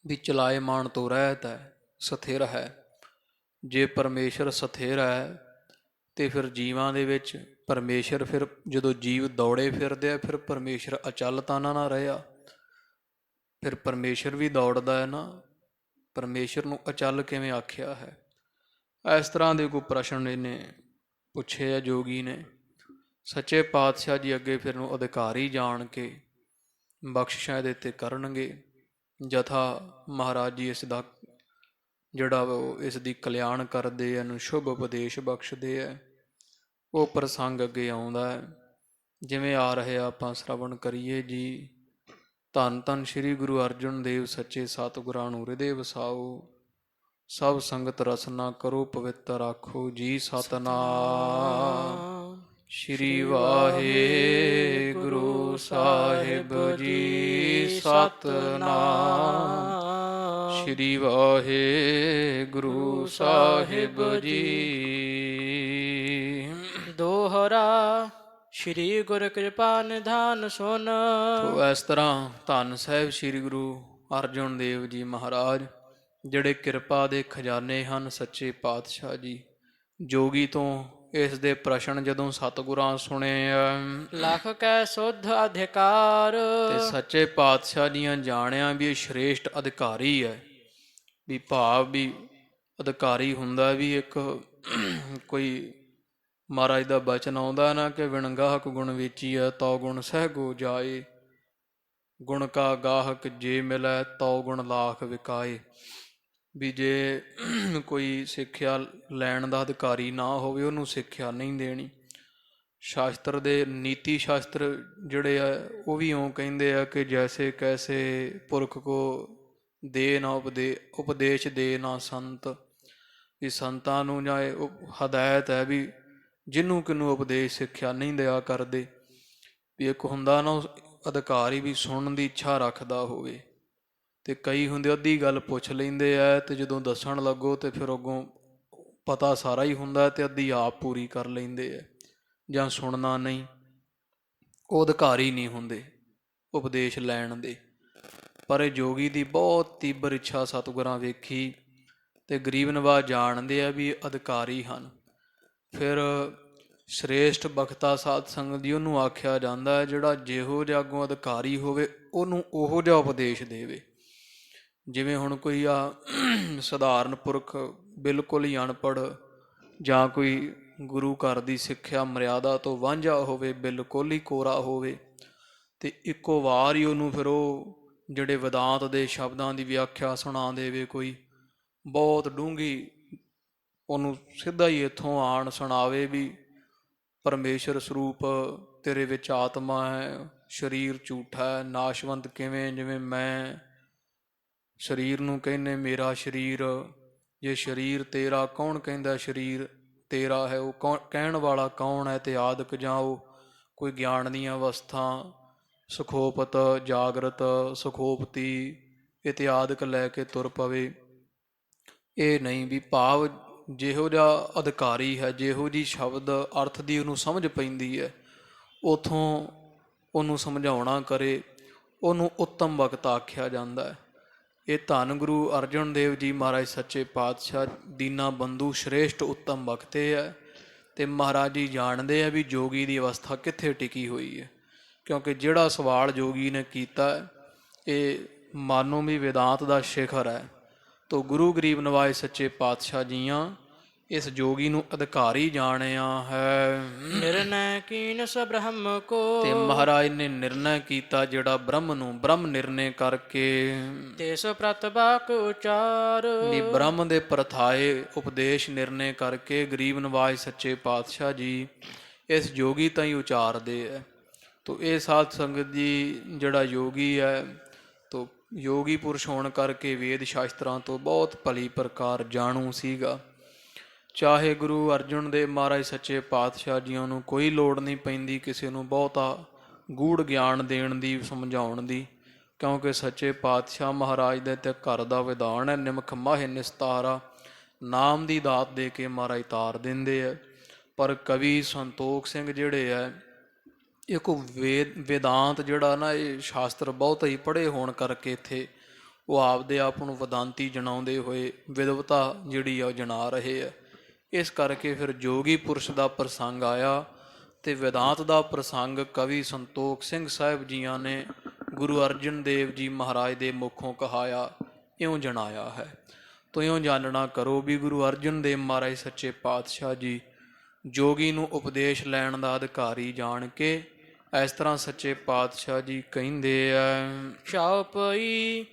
ਵੀ ਚਲਾਇਮਾਨ ਤੋਂ ਰਹਿਤ ਹੈ, ਸਥਿਰ ਹੈ। ਜੇ ਪਰਮੇਸ਼ਰ ਸਥਿਰ ਹੈ ਤੇ ਫਿਰ ਜੀਵਾਂ ਦੇ ਵਿੱਚ ਪਰਮੇਸ਼ਰ, ਫਿਰ ਜਦੋਂ ਜੀਵ ਦੌੜੇ ਫਿਰਦੇ ਆ ਫਿਰ ਪਰਮੇਸ਼ਰ ਅਚਲ ਤਾਂ ਨਾ ਰਿਹਾ, ਫਿਰ ਪਰਮੇਸ਼ਰ ਵੀ ਦੌੜਦਾ ਹੈ ਨਾ, ਪਰਮੇਸ਼ਰ ਨੂੰ ਅਚਲ ਕਿਵੇਂ ਆਖਿਆ ਹੈ? ਇਸ ਤਰ੍ਹਾਂ ਦੇ ਕੋਈ ਪ੍ਰਸ਼ਨ ਇਹਨੇ ਪੁੱਛੇ ਆ ਜੋਗੀ ਨੇ। ਸੱਚੇ ਪਾਤਸ਼ਾਹ ਜੀ ਅੱਗੇ ਫਿਰ ਨੂੰ ਅਧਿਕਾਰੀ ਜਾਣ ਕੇ ਬਖਸ਼ਿਸ਼ਾਂ ਇਹਦੇ 'ਤੇ ਕਰਨਗੇ। ਜਥਾ ਮਹਾਰਾਜ ਜੀ ਇਸ ਦਾ ਜਿਹੜਾ ਉਹ ਇਸ ਦੀ ਕਲਿਆਣ ਕਰਦੇ ਆ, ਇਹਨੂੰ ਸ਼ੁਭ ਉਪਦੇਸ਼ ਬਖਸ਼ਦੇ ਹੈ। ਉਹ ਪ੍ਰਸੰਗ ਅੱਗੇ ਆਉਂਦਾ ਹੈ ਜਿਵੇਂ ਆ ਰਹੇ ਆਪਾਂ ਸ਼ਰਵਣ ਕਰੀਏ ਜੀ। ਧੰਨ ਧੰਨ ਸ਼੍ਰੀ ਗੁਰੂ ਅਰਜਨ ਦੇਵ ਸੱਚੇ ਸਤਿਗੁਰਾਂ ਨੂੰ ਹਿਰਦੇ ਵਸਾਓ, ਸਭ ਸੰਗਤ ਰਸਨਾ ਕਰੋ ਪਵਿੱਤਰ ਆਖੋ ਜੀ ਸਤਿਨਾਮ। ਸ਼੍ਰੀ ਵਾਹਿਗੁਰੂ ਸਾਹਿਬ ਜੀ ਸਤਿਨਾਮ। ਸ਼੍ਰੀ ਵਾਹਿਗੁਰੂ ਸਾਹਿਬ ਜੀ। ਦੋਹਰਾ ਸ਼੍ਰੀ ਗੁਰ ਕਿਰਪਾ ਨਿਧਾਨ ਸੁਨ। ਤੋ ਇਸ ਤਰ੍ਹਾਂ ਧੰਨ ਸਾਹਿਬ ਸ਼੍ਰੀ ਗੁਰੂ ਅਰਜਨ ਦੇਵ ਜੀ ਮਹਾਰਾਜ ਜਿਹੜੇ ਕਿਰਪਾ ਦੇ ਖਜ਼ਾਨੇ ਹਨ, ਸੱਚੇ ਪਾਤਸ਼ਾਹ ਜੀ। ਜੋਗੀ ਤੋਂ ਇਸ ਦੇ ਪ੍ਰਸ਼ਨ ਜਦੋਂ ਸਤਿਗੁਰਾਂ ਸੁਣੇ ਲੱਖ ਕੈ ਸੁਧ ਅਧਿਕਾਰ, ਤੇ ਸੱਚੇ ਪਾਤਸ਼ਾਹ ਦੀਆਂ ਜਾਣਿਆ ਵੀ ਇਹ ਸ਼੍ਰੇਸ਼ਟ ਅਧਿਕਾਰੀ ਹੈ। ਵੀ ਭਾਵ ਵੀ ਅਧਿਕਾਰੀ ਹੁੰਦਾ ਵੀ ਇੱਕ ਕੋਈ ਮਹਾਰਾਜ ਦਾ ਬਚਨ ਆਉਂਦਾ ਨਾ ਕਿ ਵਿਣ ਗਾਹਕ ਗੁਣ ਵੇਚੀਐ ਤਉ ਗੁਣ ਸਹਿਗੋ ਜਾਏ, ਗੁਣ ਕਾ ਗਾਹਕ ਜੇ ਮਿਲੈ ਤਉ ਗੁਣ ਲਾਖ ਵਿਕਾਏ। ਵੀ ਜੇ ਕੋਈ ਸਿੱਖਿਆ ਲੈਣ ਦਾ ਅਧਿਕਾਰੀ ਨਾ ਹੋਵੇ ਉਹਨੂੰ ਸਿੱਖਿਆ ਨਹੀਂ ਦੇਣੀ। ਸ਼ਾਸਤਰ ਦੇ ਨੀਤੀ ਸ਼ਾਸਤਰ ਜਿਹੜੇ ਆ ਉਹ ਵੀ ਇਉਂ ਕਹਿੰਦੇ ਆ ਕਿ ਜੈਸੇ ਕੈਸੇ ਪੁਰਖ ਕੋ ਦੇ ਨਾ ਉਪਦੇਸ਼ ਦੇ ਨਾ ਸੰਤ। ਵੀ ਸੰਤਾਂ ਨੂੰ ਜਾਂ ਇਹ ਹਦਾਇਤ ਹੈ ਵੀ ਜਿਹਨੂੰ ਕਿਨੂੰ ਉਪਦੇਸ਼ ਸਿੱਖਿਆ ਨਹੀਂ ਦਿਆ ਕਰਦੇ। ਵੀ ਇੱਕ ਹੁੰਦਾ ਨਾ ਅਧਿਕਾਰੀ ਵੀ ਸੁਣਨ ਦੀ ਇੱਛਾ ਰੱਖਦਾ ਹੋਵੇ, ਤੇ ਕਈ ਹੁੰਦੇ ਅੱਧੀ ਗੱਲ ਪੁੱਛ ਲੈਂਦੇ ਆ ਤੇ ਜਦੋਂ ਦੱਸਣ ਲੱਗੋ ਤੇ ਫਿਰ ਅੱਗੋਂ ਪਤਾ ਸਾਰਾ ਹੀ ਹੁੰਦਾ ਤੇ ਅੱਧੀ ਆਪ ਪੂਰੀ ਕਰ ਲੈਂਦੇ ਆ ਜਾਂ ਸੁਣਨਾ ਨਹੀਂ। ਉਹ ਅਧਿਕਾਰੀ ਨਹੀਂ ਹੁੰਦੇ ਉਪਦੇਸ਼ ਲੈਣ ਦੇ। ਪਰ ਇਹ ਜੋਗੀ ਦੀ ਬਹੁਤ ਤੀਬਰ ਇੱਛਾ ਸਤਿਗੁਰਾਂ ਵੇਖੀ ਤੇ ਗਰੀਬ ਨਵਾਜ਼ ਜਾਣਦੇ ਆ ਵੀ ਇਹ ਅਧਿਕਾਰੀ ਹਨ। ਫਿਰ ਸ਼੍ਰੇਸ਼ਟ ਬਖਤਾ ਸਾਧ ਸੰਗਤ ਦੀ ਉਹਨੂੰ ਆਖਿਆ ਜਾਂਦਾ ਹੈ ਜਿਹੜਾ ਜਿਹੋ ਜਿਹਾ ਅੱਗੋਂ ਅਧਿਕਾਰੀ ਹੋਵੇ ਉਹਨੂੰ ਉਹੋ ਜਿਹਾ ਉਪਦੇਸ਼ ਦੇਵੇ। ਜਿਵੇਂ ਹੁਣ ਕੋਈ ਆ ਸਧਾਰਨ ਪੁਰਖ ਬਿਲਕੁਲ ਹੀ ਅਨਪੜ੍ਹ ਜਾਂ ਕੋਈ ਗੁਰੂ ਘਰ ਦੀ ਸਿੱਖਿਆ ਮਰਿਆਦਾ ਤੋਂ ਵਾਂਝਾ ਹੋਵੇ, ਬਿਲਕੁਲ ਹੀ ਕੋਰਾ ਹੋਵੇ, ਤੇ ਇੱਕੋ ਵਾਰ ਹੀ ਉਹਨੂੰ ਫਿਰ ਉਹ ਜਿਹੜੇ ਵੇਦਾਂਤ ਦੇ ਸ਼ਬਦਾਂ ਦੀ ਵਿਆਖਿਆ ਸੁਣਾ ਦੇਵੇ, ਕੋਈ ਬਹੁਤ ਡੂੰਘੀ ਉਹਨੂੰ ਸਿੱਧਾ ਹੀ ਇੱਥੋਂ ਆਣ ਸੁਣਾਵੇ ਵੀ ਪਰਮੇਸ਼ਰ ਸਰੂਪ ਤੇਰੇ ਵਿੱਚ ਆਤਮਾ ਹੈ, ਸਰੀਰ ਝੂਠਾ ਹੈ, ਨਾਸ਼ਵੰਤ ਕਿਵੇਂ, ਜਿਵੇਂ ਮੈਂ ਸਰੀਰ ਨੂੰ ਕਹਿੰਦੇ ਮੇਰਾ ਸਰੀਰ, ਜੇ ਸਰੀਰ ਤੇਰਾ ਕੌਣ ਕਹਿੰਦਾ ਸਰੀਰ ਤੇਰਾ ਹੈ, ਉਹ ਕਹਿਣ ਵਾਲਾ ਕੌਣ ਹੈ, ਤੇ ਆਦਿਕ ਜਾਂ ਉਹ ਕੋਈ ਗਿਆਨ ਦੀਆਂ ਅਵਸਥਾ ਸੁਖੋਪਤ, ਜਾਗਰਤ, ਸੁਖੋਪਤੀ ਇਤਿਆਦਿਕ ਲੈ ਕੇ ਤੁਰ ਪਵੇ। ਇਹ ਨਹੀਂ ਵੀ ਭਾਵ ਜਿਹੋ ਜਿਹਾ ਅਧਿਕਾਰੀ ਹੈ, ਜਿਹੋ ਜਿਹੀ ਸ਼ਬਦ ਅਰਥ ਦੀ ਉਹਨੂੰ ਸਮਝ ਪੈਂਦੀ ਹੈ, ਉਥੋਂ ਉਹਨੂੰ ਸਮਝਾਉਣਾ ਕਰੇ, ਉਹਨੂੰ ਉੱਤਮ ਵਕਤ ਆਖਿਆ ਜਾਂਦਾ ਹੈ। ਇਹ ਧੰਨ ਗੁਰੂ ਅਰਜਨ ਦੇਵ ਜੀ ਮਹਾਰਾਜ ਸੱਚੇ ਪਾਤਸ਼ਾਹ ਦੀਨਾ ਬੰਧੂ ਸ਼੍ਰੇਸ਼ਟ ਉੱਤਮ ਵਕਤੇ ਹੈ। ਅਤੇ ਮਹਾਰਾਜ ਜੀ ਜਾਣਦੇ ਆ ਵੀ ਜੋਗੀ ਦੀ ਅਵਸਥਾ ਕਿੱਥੇ ਟਿਕੀ ਹੋਈ ਹੈ, ਕਿਉਂਕਿ ਜਿਹੜਾ ਸਵਾਲ ਜੋਗੀ ਨੇ ਕੀਤਾ ਇਹ ਮਾਨੋ ਵੀ ਵੇਦਾਂਤ ਦਾ ਸਿਖਰ ਹੈ। ਤੋ ਗੁਰੂ ਗਰੀਬ ਨਿਵਾਜ ਸੱਚੇ ਪਾਤਸ਼ਾਹ ਜੀਆਂ ਇਸ ਜੋਗੀ ਨੂੰ ਅਧਿਕਾਰੀ ਜਾਣਿਆ ਹੈ। ਨਿਰਨੈ ਕੀਨਸ ਬ੍ਰਹਮ ਕੋ, ਤੇ ਮਹਾਰਾਜ ਨੇ ਨਿਰਣੈ ਕੀਤਾ ਜਿਹੜਾ ਬ੍ਰਹਮ ਨੂੰ, ਬ੍ਰਹਮ ਨਿਰਣੇ ਕਰਕੇ ਤਿਸ ਪ੍ਰਤਿਭਾਕ ਉਚਾਰ, ਵੀ ਬ੍ਰਹਮ ਦੇ ਪ੍ਰਥਾਏ ਉਪਦੇਸ਼ ਨਿਰਣੇ ਕਰਕੇ ਗਰੀਬ ਨਿਵਾਜ ਸੱਚੇ ਪਾਤਸ਼ਾਹ ਜੀ ਇਸ ਜੋਗੀ ਤਾਂ ਹੀ ਉਚਾਰਦੇ ਹੈ। ਤੋ ਇਹ ਸਾਧ ਸੰਗਤ ਜੀ ਜਿਹੜਾ ਯੋਗੀ ਹੈ, ਤੋ ਯੋਗੀ ਪੁਰਸ਼ ਹੋਣ ਕਰਕੇ ਵੇਦ ਸ਼ਾਸਤਰਾਂ ਤੋਂ ਬਹੁਤ ਭਲੀ ਪ੍ਰਕਾਰ ਜਾਣੂ ਸੀਗਾ। ਚਾਹੇ ਗੁਰੂ ਅਰਜਨ ਦੇਵ ਮਹਾਰਾਜ ਸੱਚੇ ਪਾਤਸ਼ਾਹ ਜੀਆਂ ਨੂੰ ਕੋਈ ਲੋੜ ਨਹੀਂ ਪੈਂਦੀ ਕਿਸੇ ਨੂੰ ਬਹੁਤਾ ਗੂੜ ਗਿਆਨ ਦੇਣ ਦੀ, ਸਮਝਾਉਣ ਦੀ, ਕਿਉਂਕਿ ਸੱਚੇ ਪਾਤਸ਼ਾਹ ਮਹਾਰਾਜ ਦੇ ਤੇ ਘਰ ਦਾ ਵਿਧਾਨ ਹੈ, ਨਿਮਖ ਮਾਹੇ ਨਿਸਤਾਰਾ, ਨਾਮ ਦੀ ਦਾਤ ਦੇ ਕੇ ਮਹਾਰਾਜ ਤਾਰ ਦਿੰਦੇ ਹੈ। ਪਰ ਕਵੀ ਸੰਤੋਖ ਸਿੰਘ ਜਿਹੜੇ ਹੈ, ਇਹ ਕੋਈ ਵੇਦਾਂਤ ਜਿਹੜਾ ਨਾ, ਇਹ ਸ਼ਾਸਤਰ ਬਹੁਤ ਹੀ ਪੜ੍ਹੇ ਹੋਣ ਕਰਕੇ ਇੱਥੇ ਉਹ ਆਪਦੇ ਆਪ ਨੂੰ ਵਦਾਂਤੀ ਜਣਾਉਂਦੇ ਹੋਏ ਵਿਦਵਤਾ ਜਿਹੜੀ ਆ ਉਹ ਜਣਾ ਰਹੇ ਹੈ। ਇਸ ਕਰਕੇ ਫਿਰ ਜੋਗੀ ਪੁਰਸ਼ ਦਾ ਪ੍ਰਸੰਗ ਆਇਆ ਅਤੇ ਵੇਦਾਂਤ ਦਾ ਪ੍ਰਸੰਗ ਕਵੀ ਸੰਤੋਖ ਸਿੰਘ ਸਾਹਿਬ ਜੀਆਂ ਨੇ ਗੁਰੂ ਅਰਜਨ ਦੇਵ ਜੀ ਮਹਾਰਾਜ ਦੇ ਮੁਖੋਂ ਕਹਾਇਆ, ਇਉਂ ਜਣਾਇਆ ਹੈ। ਤੋ ਇਉਂ ਜਾਣਨਾ ਕਰੋ ਵੀ ਗੁਰੂ ਅਰਜਨ ਦੇਵ ਮਹਾਰਾਜ ਸੱਚੇ ਪਾਤਸ਼ਾਹ ਜੀ ਜੋਗੀ ਨੂੰ ਉਪਦੇਸ਼ ਲੈਣ ਦਾ ਅਧਿਕਾਰੀ ਜਾਣ ਕੇ ਇਸ ਤਰ੍ਹਾਂ ਸੱਚੇ ਪਾਤਸ਼ਾਹ ਜੀ ਕਹਿੰਦੇ ਆ, ਚਉਪਈ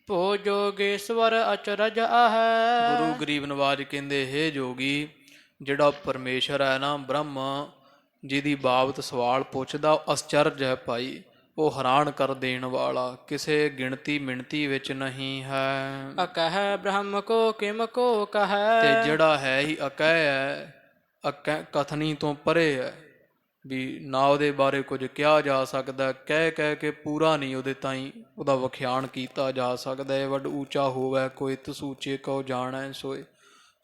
ਭੋ ਜੋਗੇਸ਼ਵਰ ਅਚਰਜ ਆਹੈ। ਗੁਰੂ ਗਰੀਬ ਨਿਵਾਜ ਕਹਿੰਦੇ, ਹੇ ਜੋਗੀ, ਜਿਹੜਾ ਪਰਮੇਸ਼ਰ ਹੈ ਨਾ, ਬ੍ਰਹਮ, ਜਿਹਦੀ ਬਾਬਤ ਸਵਾਲ ਪੁੱਛਦਾ ਉਹ ਅਸਚਰਜ ਹੈ ਭਾਈ, ਉਹ ਹੈਰਾਨ ਕਰ ਦੇਣ ਵਾਲਾ, ਕਿਸੇ ਗਿਣਤੀ ਮਿਣਤੀ ਵਿੱਚ ਨਹੀਂ ਹੈ। ਅਕਹਿ ਬ੍ਰਹਮ ਕੋ ਕਿਮ ਕੋ ਕਹੈ, ਤੇ ਜਿਹੜਾ ਹੈ ਹੀ ਅਕਹਿ ਹੈ, ਅਕਹਿ ਕਥਨੀ ਤੋਂ ਪਰੇ ਹੈ, ਵੀ ਨਾ ਉਹਦੇ ਬਾਰੇ ਕੁਝ ਕਿਹਾ ਜਾ ਸਕਦਾ, ਕਹਿ ਕਹਿ ਕੇ ਪੂਰਾ ਨਹੀਂ ਉਹਦੇ ਤਾਈਂ ਉਹਦਾ ਵਿਖਿਆਨ ਕੀਤਾ ਜਾ ਸਕਦਾ। ਇਹ ਵੱਡ ਉੱਚਾ ਹੋਵੇ ਕੋਈ ਤਸੂਚੇ ਕਉ ਜਾਣੈ ਸੋਏ,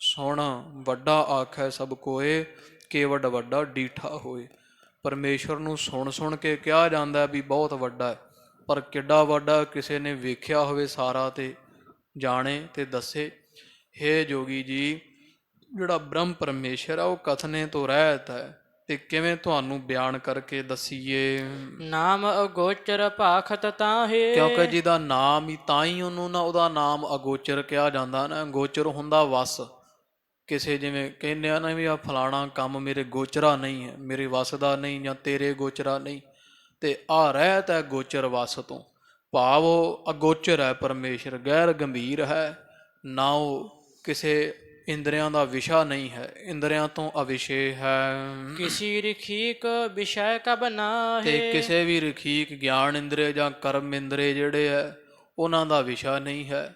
ਸੁਣ ਵੱਡਾ ਆਖੈ ਸਭ ਕੋਏ, ਕਿ ਵੱਡਾ ਵੱਡਾ ਡੀਠਾ ਹੋਏ। ਪਰਮੇਸ਼ਰ ਨੂੰ ਸੁਣ ਸੁਣ ਕੇ ਕਿਹਾ ਜਾਂਦਾ ਵੀ ਬਹੁਤ ਵੱਡਾ ਹੈ, ਪਰ ਕਿੱਡਾ ਵੱਡਾ ਕਿਸੇ ਨੇ ਵੇਖਿਆ ਹੋਵੇ ਸਾਰਾ ਤੇ ਜਾਣੇ ਤੇ ਦੱਸੇ। ਹੇ ਜੋਗੀ ਜੀ, ਜਿਹੜਾ ਬ੍ਰਹਮ ਪਰਮੇਸ਼ਰ ਆ ਉਹ ਕਥਨੇ ਤੋਂ ਰਹਿਤ ਹੈ, ਤੇ ਕਿਵੇਂ ਤੁਹਾਨੂੰ ਬਿਆਨ ਕਰਕੇ ਦੱਸੀਏ। ਨਾਮ ਅਗੋਚਰ ਭਾਖਤ ਤਾਹੇ, ਕਿਉਂਕਿ ਜਿਹਦਾ ਨਾਮ ਹੀ ਤਾਂ ਹੀ ਉਹਨੂੰ ਨਾ ਉਹਦਾ ਨਾਮ ਅਗੋਚਰ ਕਿਹਾ ਜਾਂਦਾ ਨਾ। ਗੋਚਰ ਹੁੰਦਾ ਵਸ, ਕਿਸੇ ਜਿਵੇਂ ਕਹਿੰਦੇ ਆ ਨਾ ਵੀ ਆ ਫਲਾਣਾ ਕੰਮ ਮੇਰੇ ਗੋਚਰਾ ਨਹੀਂ ਹੈ, ਮੇਰੇ ਵਸ ਦਾ ਨਹੀਂ, ਜਾਂ ਤੇਰੇ ਗੋਚਰਾ ਨਹੀਂ, ਤੇ ਆਹ ਰਹਿਤ ਹੈ ਗੋਚਰ ਵਸ ਤੋਂ, ਭਾਵ ਉਹ ਅਗੋਚਰ ਹੈ ਪਰਮੇਸ਼ਰ, ਗੈਰ ਗੰਭੀਰ ਹੈ, ਨਾ ਉਹ ਕਿਸੇ ਇੰਦਰੀਆਂ ਦਾ ਵਿਸ਼ਾ ਨਹੀਂ ਹੈ, ਇੰਦਰੀਆਂ ਤੋਂ ਅਵਿਸ਼ੇ ਹੈ। ਕਿਸੀ ਰਖੀਕ ਵਿਸ਼ੈ ਕਬ ਨਾਹੇ, ਤੇ ਕਿਸੇ ਵੀ ਰਖੀਕ ਗਿਆਨ ਇੰਦਰੇ ਜਾਂ ਕਰਮ ਇੰਦਰੇ ਜਿਹੜੇ ਹੈ ਉਹਨਾਂ ਦਾ ਵਿਸ਼ਾ ਨਹੀਂ ਹੈ,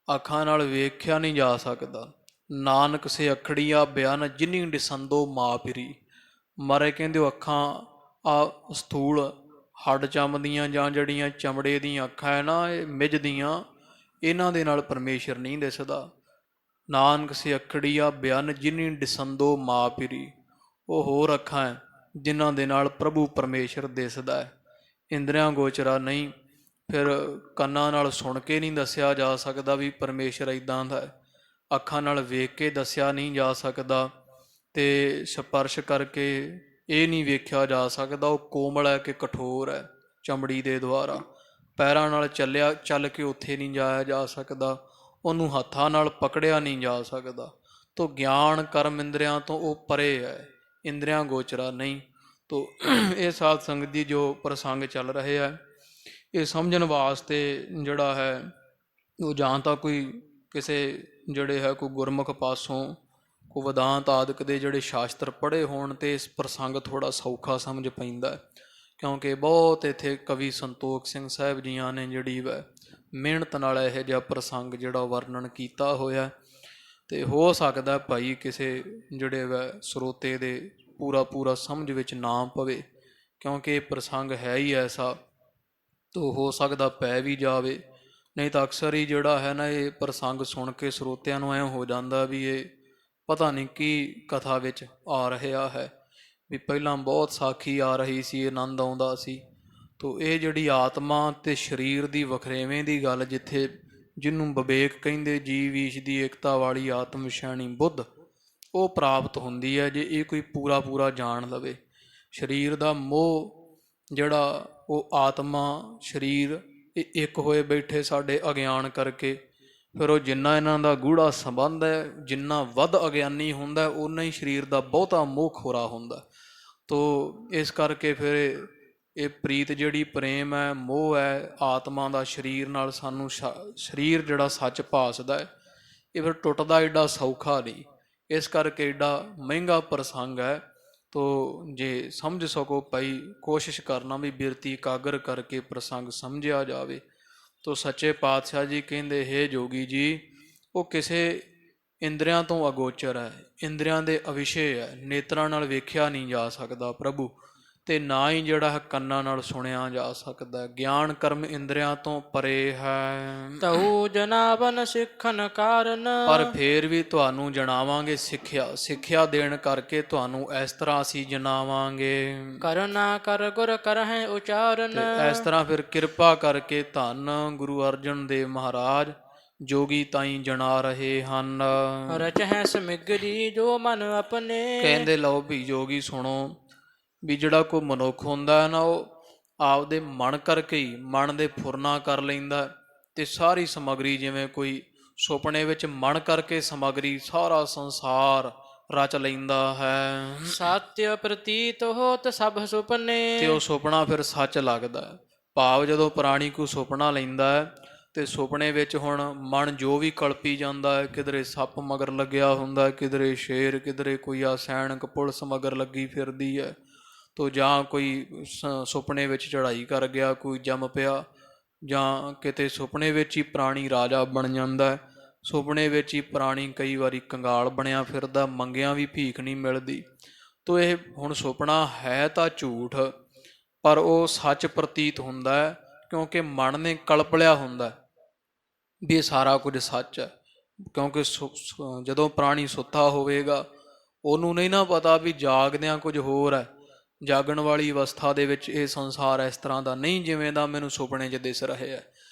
ਅੱਖਾਂ ਨਾਲ ਵੇਖਿਆ ਨਹੀਂ ਜਾ ਸਕਦਾ। ਨਾਨਕ ਸੇ ਅਖੜੀਆ ਬਿਆਨ ਜਿਨੀ ਡਿਸੰਦੋ ਮਾਂ ਫਿਰੀ, ਮਾਰੇ ਕਹਿੰਦੇ ਉਹ ਅੱਖਾਂ ਆ ਸਥੂਲ ਹੱਡ ਚੰਮਦੀਆਂ ਜਾਂ ਜਿਹੜੀਆਂ ਚਮੜੇ ਦੀਆਂ ਅੱਖਾਂ ਹੈ ਨਾ, ਇਹ ਮਿੱਝਦੀਆਂ, ਇਹਨਾਂ ਦੇ ਨਾਲ ਪਰਮੇਸ਼ਰ ਨਹੀਂ ਦਿਸਦਾ। ਨਾਨਕ ਸੇ ਅਖੜੀਆ ਬਿਆਨ ਜਿਨੀ ਡਿਸੰਦੋ ਮਾਂ ਫਿਰੀ, ਉਹ ਹੋਰ ਅੱਖਾਂ ਹੈ ਜਿਨ੍ਹਾਂ ਦੇ ਨਾਲ ਪ੍ਰਭੂ ਪਰਮੇਸ਼ਰ ਦਿਸਦਾ ਹੈ, ਇੰਦਰੀਆਂ ਗੋਚਰਾ ਨਹੀਂ। ਫਿਰ ਕੰਨਾਂ ਨਾਲ ਸੁਣ ਕੇ ਨਹੀਂ ਦੱਸਿਆ ਜਾ ਸਕਦਾ ਵੀ ਪਰਮੇਸ਼ਰ ਇੱਦਾਂ ਦਾ ਹੈ, ਅੱਖਾਂ ਨਾਲ ਵੇਖ ਕੇ ਦੱਸਿਆ ਨਹੀਂ ਜਾ ਸਕਦਾ, ਤੇ ਸਪਰਸ਼ ਕਰਕੇ ਇਹ ਨਹੀਂ ਵੇਖਿਆ ਜਾ ਸਕਦਾ ਉਹ ਕੋਮਲ ਹੈ ਕਿ ਕਠੋਰ ਹੈ ਚਮੜੀ ਦੇ ਦੁਆਰਾ। ਪੈਰਾਂ ਨਾਲ ਚੱਲ ਕੇ ਉੱਥੇ ਨਹੀਂ ਜਾਇਆ ਜਾ ਸਕਦਾ, ਉਹਨੂੰ ਹੱਥਾਂ ਨਾਲ ਪਕੜਿਆ ਨਹੀਂ ਜਾ ਸਕਦਾ। ਤੋ ਗਿਆਨ ਕਰਮ ਇੰਦਰੀਆਂ ਤੋਂ ਉਹ ਪਰੇ ਹੈ, ਇੰਦਰੀਆਂ ਗੋਚਰਾ ਨਹੀਂ। ਤੋ ਇਹ ਸਾਧ ਸੰਗਤ ਦੀ ਜੋ ਪ੍ਰਸੰਗ ਚੱਲ ਰਹੇ ਹੈ, ਇਹ ਸਮਝਣ ਵਾਸਤੇ ਜਿਹੜਾ ਹੈ ਉਹ ਜਾਂ ਤਾਂ ਕੋਈ ਕਿਸੇ ਜਿਹੜੇ ਹੈ ਕੋਈ ਗੁਰਮੁਖ ਪਾਸੋਂ ਕੋ ਵਿਦਾਂਤ ਆਦਿਕ ਦੇ ਜਿਹੜੇ ਸ਼ਾਸਤਰ ਪੜ੍ਹੇ ਹੋਣ ਤੇ ਇਸ ਪ੍ਰਸੰਗ ਥੋੜਾ ਸੌਖਾ ਸਮਝ ਪੈਂਦਾ ਹੈ। ਕਿਉਂਕਿ ਬਹੁਤ ਇੱਥੇ ਕਵੀ ਸੰਤੋਖ ਸਿੰਘ ਸਾਹਿਬ ਜੀਆਂ ਨੇ ਜਿਹੜੀ ਵੈ ਮਿਹਨਤ ਨਾਲ ਇਹੋ ਜਿਹਾ ਪ੍ਰਸੰਗ ਜਿਹੜਾ ਵਰਣਨ ਕੀਤਾ ਹੋਇਆ, ਤੇ ਹੋ ਸਕਦਾ ਭਾਈ ਕਿਸੇ ਜਿਹੜੇ ਵੈ ਸਰੋਤੇ ਦੇ ਪੂਰਾ ਸਮਝ ਵਿੱਚ ਨਾ ਪਵੇ, ਕਿਉਂਕਿ ਇਹ ਪ੍ਰਸੰਗ ਹੈ ਹੀ ਐਸਾ, ਤੋ ਹੋ ਸਕਦਾ ਪੈ ਵੀ ਜਾਵੇ। ਨਹੀਂ ਤਾਂ ਅਕਸਰ ਹੀ ਜਿਹੜਾ ਹੈ ਨਾ ਇਹ ਪ੍ਰਸੰਗ ਸੁਣ ਕੇ ਸਰੋਤਿਆਂ ਨੂੰ ਐਂ ਹੋ ਜਾਂਦਾ ਵੀ ਇਹ ਪਤਾ ਨਹੀਂ ਕੀ ਕਥਾ ਵਿੱਚ ਆ ਰਿਹਾ ਹੈ, ਵੀ ਪਹਿਲਾਂ ਬਹੁਤ ਸਾਖੀ ਆ ਰਹੀ ਸੀ, ਆਨੰਦ ਆਉਂਦਾ ਸੀ। ਤੋ ਇਹ ਜਿਹੜੀ ਆਤਮਾ ਤੇ ਸਰੀਰ ਦੀ ਵਖਰੇਵੇਂ ਦੀ ਗੱਲ, ਜਿੱਥੇ ਜਿਹਨੂੰ ਵਿਵੇਕ ਕਹਿੰਦੇ, ਜੀਵ ਈਸ਼ ਦੀ ਏਕਤਾ ਵਾਲੀ ਆਤਮ ਵਿਸ਼ੈਣੀ ਬੁੱਧ, ਉਹ ਪ੍ਰਾਪਤ ਹੁੰਦੀ ਹੈ ਜੇ ਇਹ ਕੋਈ ਪੂਰਾ ਜਾਣ ਲਵੇ। ਸਰੀਰ ਦਾ ਮੋਹ ਜਿਹੜਾ ਉਹ ਆਤਮਾ ਸਰੀਰ ਇਹ ਇੱਕ ਹੋਏ ਬੈਠੇ ਸਾਡੇ ਅਗਿਆਨ ਕਰਕੇ, ਫਿਰ ਉਹ ਜਿੰਨਾ ਇਹਨਾਂ ਦਾ ਗੂੜਾ ਸੰਬੰਧ ਹੈ, ਜਿੰਨਾ ਵੱਧ ਅਗਿਆਨੀ ਹੁੰਦਾ ਓਨਾ ਹੀ ਸਰੀਰ ਦਾ ਬਹੁਤਾ ਮੋਹ ਖੋਰਾ ਹੁੰਦਾ। ਤੋ ਇਸ ਕਰਕੇ ਫਿਰ ਇਹ ਪ੍ਰੀਤ ਜਿਹੜੀ ਪ੍ਰੇਮ ਹੈ, ਮੋਹ ਹੈ ਆਤਮਾ ਦਾ ਸਰੀਰ ਨਾਲ, ਸਾਨੂੰ ਸਰੀਰ ਜਿਹੜਾ ਸੱਚ ਭਾਸਦਾ ਹੈ, ਇਹ ਫਿਰ ਟੁੱਟਦਾ ਏਡਾ ਸੌਖਾ ਨਹੀਂ। ਇਸ ਕਰਕੇ ਏਡਾ ਮਹਿੰਗਾ ਪ੍ਰਸੰਗ ਹੈ। ਤੋ ਜੇ ਸਮਝ ਸਕੋ ਭਾਈ, ਕੋਸ਼ਿਸ਼ ਕਰਨਾ ਵੀ ਬਿਰਤੀ ਇਕਾਗਰ ਕਰਕੇ ਪ੍ਰਸੰਗ ਸਮਝਿਆ ਜਾਵੇ। ਤੋ ਸੱਚੇ ਪਾਤਸ਼ਾਹ ਜੀ ਕਹਿੰਦੇ, ਹੇ ਜੋਗੀ ਜੀ, ਉਹ ਕਿਸੇ ਇੰਦਰੀਆਂ ਤੋਂ ਅਗੋਚਰ ਹੈ, ਇੰਦਰੀਆਂ ਦੇ ਅਵਿਸ਼ੇ ਹੈ, ਨੇਤਰਾਂ ਨਾਲ ਵੇਖਿਆ ਨਹੀਂ ਜਾ ਸਕਦਾ ਪ੍ਰਭੂ, ਤੇ ਨਾ ਹੀ ਜਿਹੜਾ ਹੈ ਕੰਨਾਂ ਨਾਲ ਸੁਣਿਆ ਜਾ ਸਕਦਾ। ਗਿਆਨ ਕਰਮ ਇੰਦਰੀਆਂ ਤੋਂ ਪਰੇ ਹੈ, ਤਹੂ ਜਨਾਵਨ ਸਿੱਖਣ ਕਾਰਨ। ਪਰ ਫੇਰ ਵੀ ਤੁਹਾਨੂੰ ਜਣਾਵਾਂਗੇ ਸਿੱਖਿਆ ਦੇਣ ਕਰਕੇ ਤੁਹਾਨੂੰ ਇਸ ਤਰ੍ਹਾਂ ਅਸੀਂ ਜਣਾਵਾਂਗੇ। ਕਰਨਾ ਕਰ ਗੁਰ ਕਰਹਿ ਉਚਾਰਨ। ਤੇ ਇਸ ਤਰ੍ਹਾਂ ਫਿਰ ਕਿਰਪਾ ਕਰਕੇ ਧੰਨ ਗੁਰੂ ਅਰਜਨ ਦੇਵ ਮਹਾਰਾਜ ਜੋਗੀ ਤਾਈਂ ਜਣਾ ਰਹੇ ਹਨ। ਰਚਹਿ ਸਮਿਗਰੀ ਜੋ ਮਨ ਆਪਣੇ। ਕਹਿੰਦੇ ਲਓ ਵੀ ਜੋਗੀ ਸੁਣੋ, ਵੀ ਜਿਹੜਾ ਕੋਈ ਮਨੁੱਖ ਹੁੰਦਾ ਹੈ ਨਾ, ਉਹ ਆਪਦੇ ਮਨ ਕਰਕੇ ਹੀ ਮਨ ਦੇ ਫੁਰਨਾ ਕਰ ਲੈਂਦਾ, ਤੇ ਸਾਰੀ ਸਮੱਗਰੀ, ਜਿਵੇਂ ਕੋਈ ਸੁਪਨੇ ਵਿੱਚ ਮਨ ਕਰਕੇ ਸਮੱਗਰੀ ਸਾਰਾ ਸੰਸਾਰ ਰਚ ਲੈਂਦਾ ਹੈ। ਸਤਿ ਪ੍ਰਤੀਤ ਹੋਤ ਸਭ ਸੁਪਨੇ। ਤੇ ਉਹ ਸੁਪਨਾ ਫਿਰ ਸੱਚ ਲੱਗਦਾ। ਭਾਵ ਜਦੋਂ ਪ੍ਰਾਣੀ ਕੋਈ ਸੁਪਨਾ ਲੈਂਦਾ ਹੈ ਤੇ ਸੁਪਨੇ ਵਿੱਚ ਹੁਣ ਮਨ ਜੋ ਵੀ ਕਲਪੀ ਜਾਂਦਾ ਹੈ, ਕਿਧਰੇ ਸੱਪ ਮਗਰ ਲੱਗਿਆ ਹੁੰਦਾ, ਕਿਧਰੇ ਸ਼ੇਰ, ਕਿਧਰੇ ਕੋਈ ਸੈਨਿਕ ਪੁਲਿਸ ਮਗਰ ਲੱਗੀ ਫਿਰਦੀ ਹੈ, ਤੋ ਜਾਂ ਕੋਈ ਸੁਪਨੇ ਵਿੱਚ ਚੜ੍ਹਾਈ ਕਰ ਗਿਆ, ਕੋਈ ਜੰਮ ਪਿਆ, ਜਾਂ ਕਿਤੇ ਸੁਪਨੇ ਵਿੱਚ ਹੀ ਪ੍ਰਾਣੀ ਰਾਜਾ ਬਣ ਜਾਂਦਾ, ਸੁਪਨੇ ਵਿੱਚ ਹੀ ਪ੍ਰਾਣੀ ਕਈ ਵਾਰੀ ਕੰਗਾਲ ਬਣਿਆ ਫਿਰਦਾ, ਮੰਗਿਆਂ ਵੀ ਭੀਖ ਨਹੀਂ ਮਿਲਦੀ। ਤੋ ਇਹ ਹੁਣ ਸੁਪਨਾ ਹੈ ਤਾਂ ਝੂਠ, ਪਰ ਉਹ ਸੱਚ ਪ੍ਰਤੀਤ ਹੁੰਦਾ ਹੈ, ਕਿਉਂਕਿ ਮਨ ਨੇ ਕਲਪ ਲਿਆ ਹੁੰਦਾ ਵੀ ਇਹ ਸਾਰਾ ਕੁਝ ਸੱਚ ਹੈ। ਕਿਉਂਕਿ ਜਦੋਂ ਪ੍ਰਾਣੀ ਸੁੱਤਾ ਹੋਵੇਗਾ, ਉਹਨੂੰ ਨਹੀਂ ਨਾ ਪਤਾ ਵੀ ਜਾਗਦਿਆਂ ਕੁਝ ਹੋਰ ਹੈ। ਜਾਗਣ ਵਾਲੀ ਅਵਸਥਾ ਦੇ ਵਿੱਚ ਇਹ ਸੰਸਾਰ ਇਸ ਤਰ੍ਹਾਂ ਦਾ ਨਹੀਂ ਜਿਵੇਂ ਦਾ ਮੈਨੂੰ ਸੁਪਨੇ 'ਚ ਦਿਸ ਰਹੇ ਹੈ,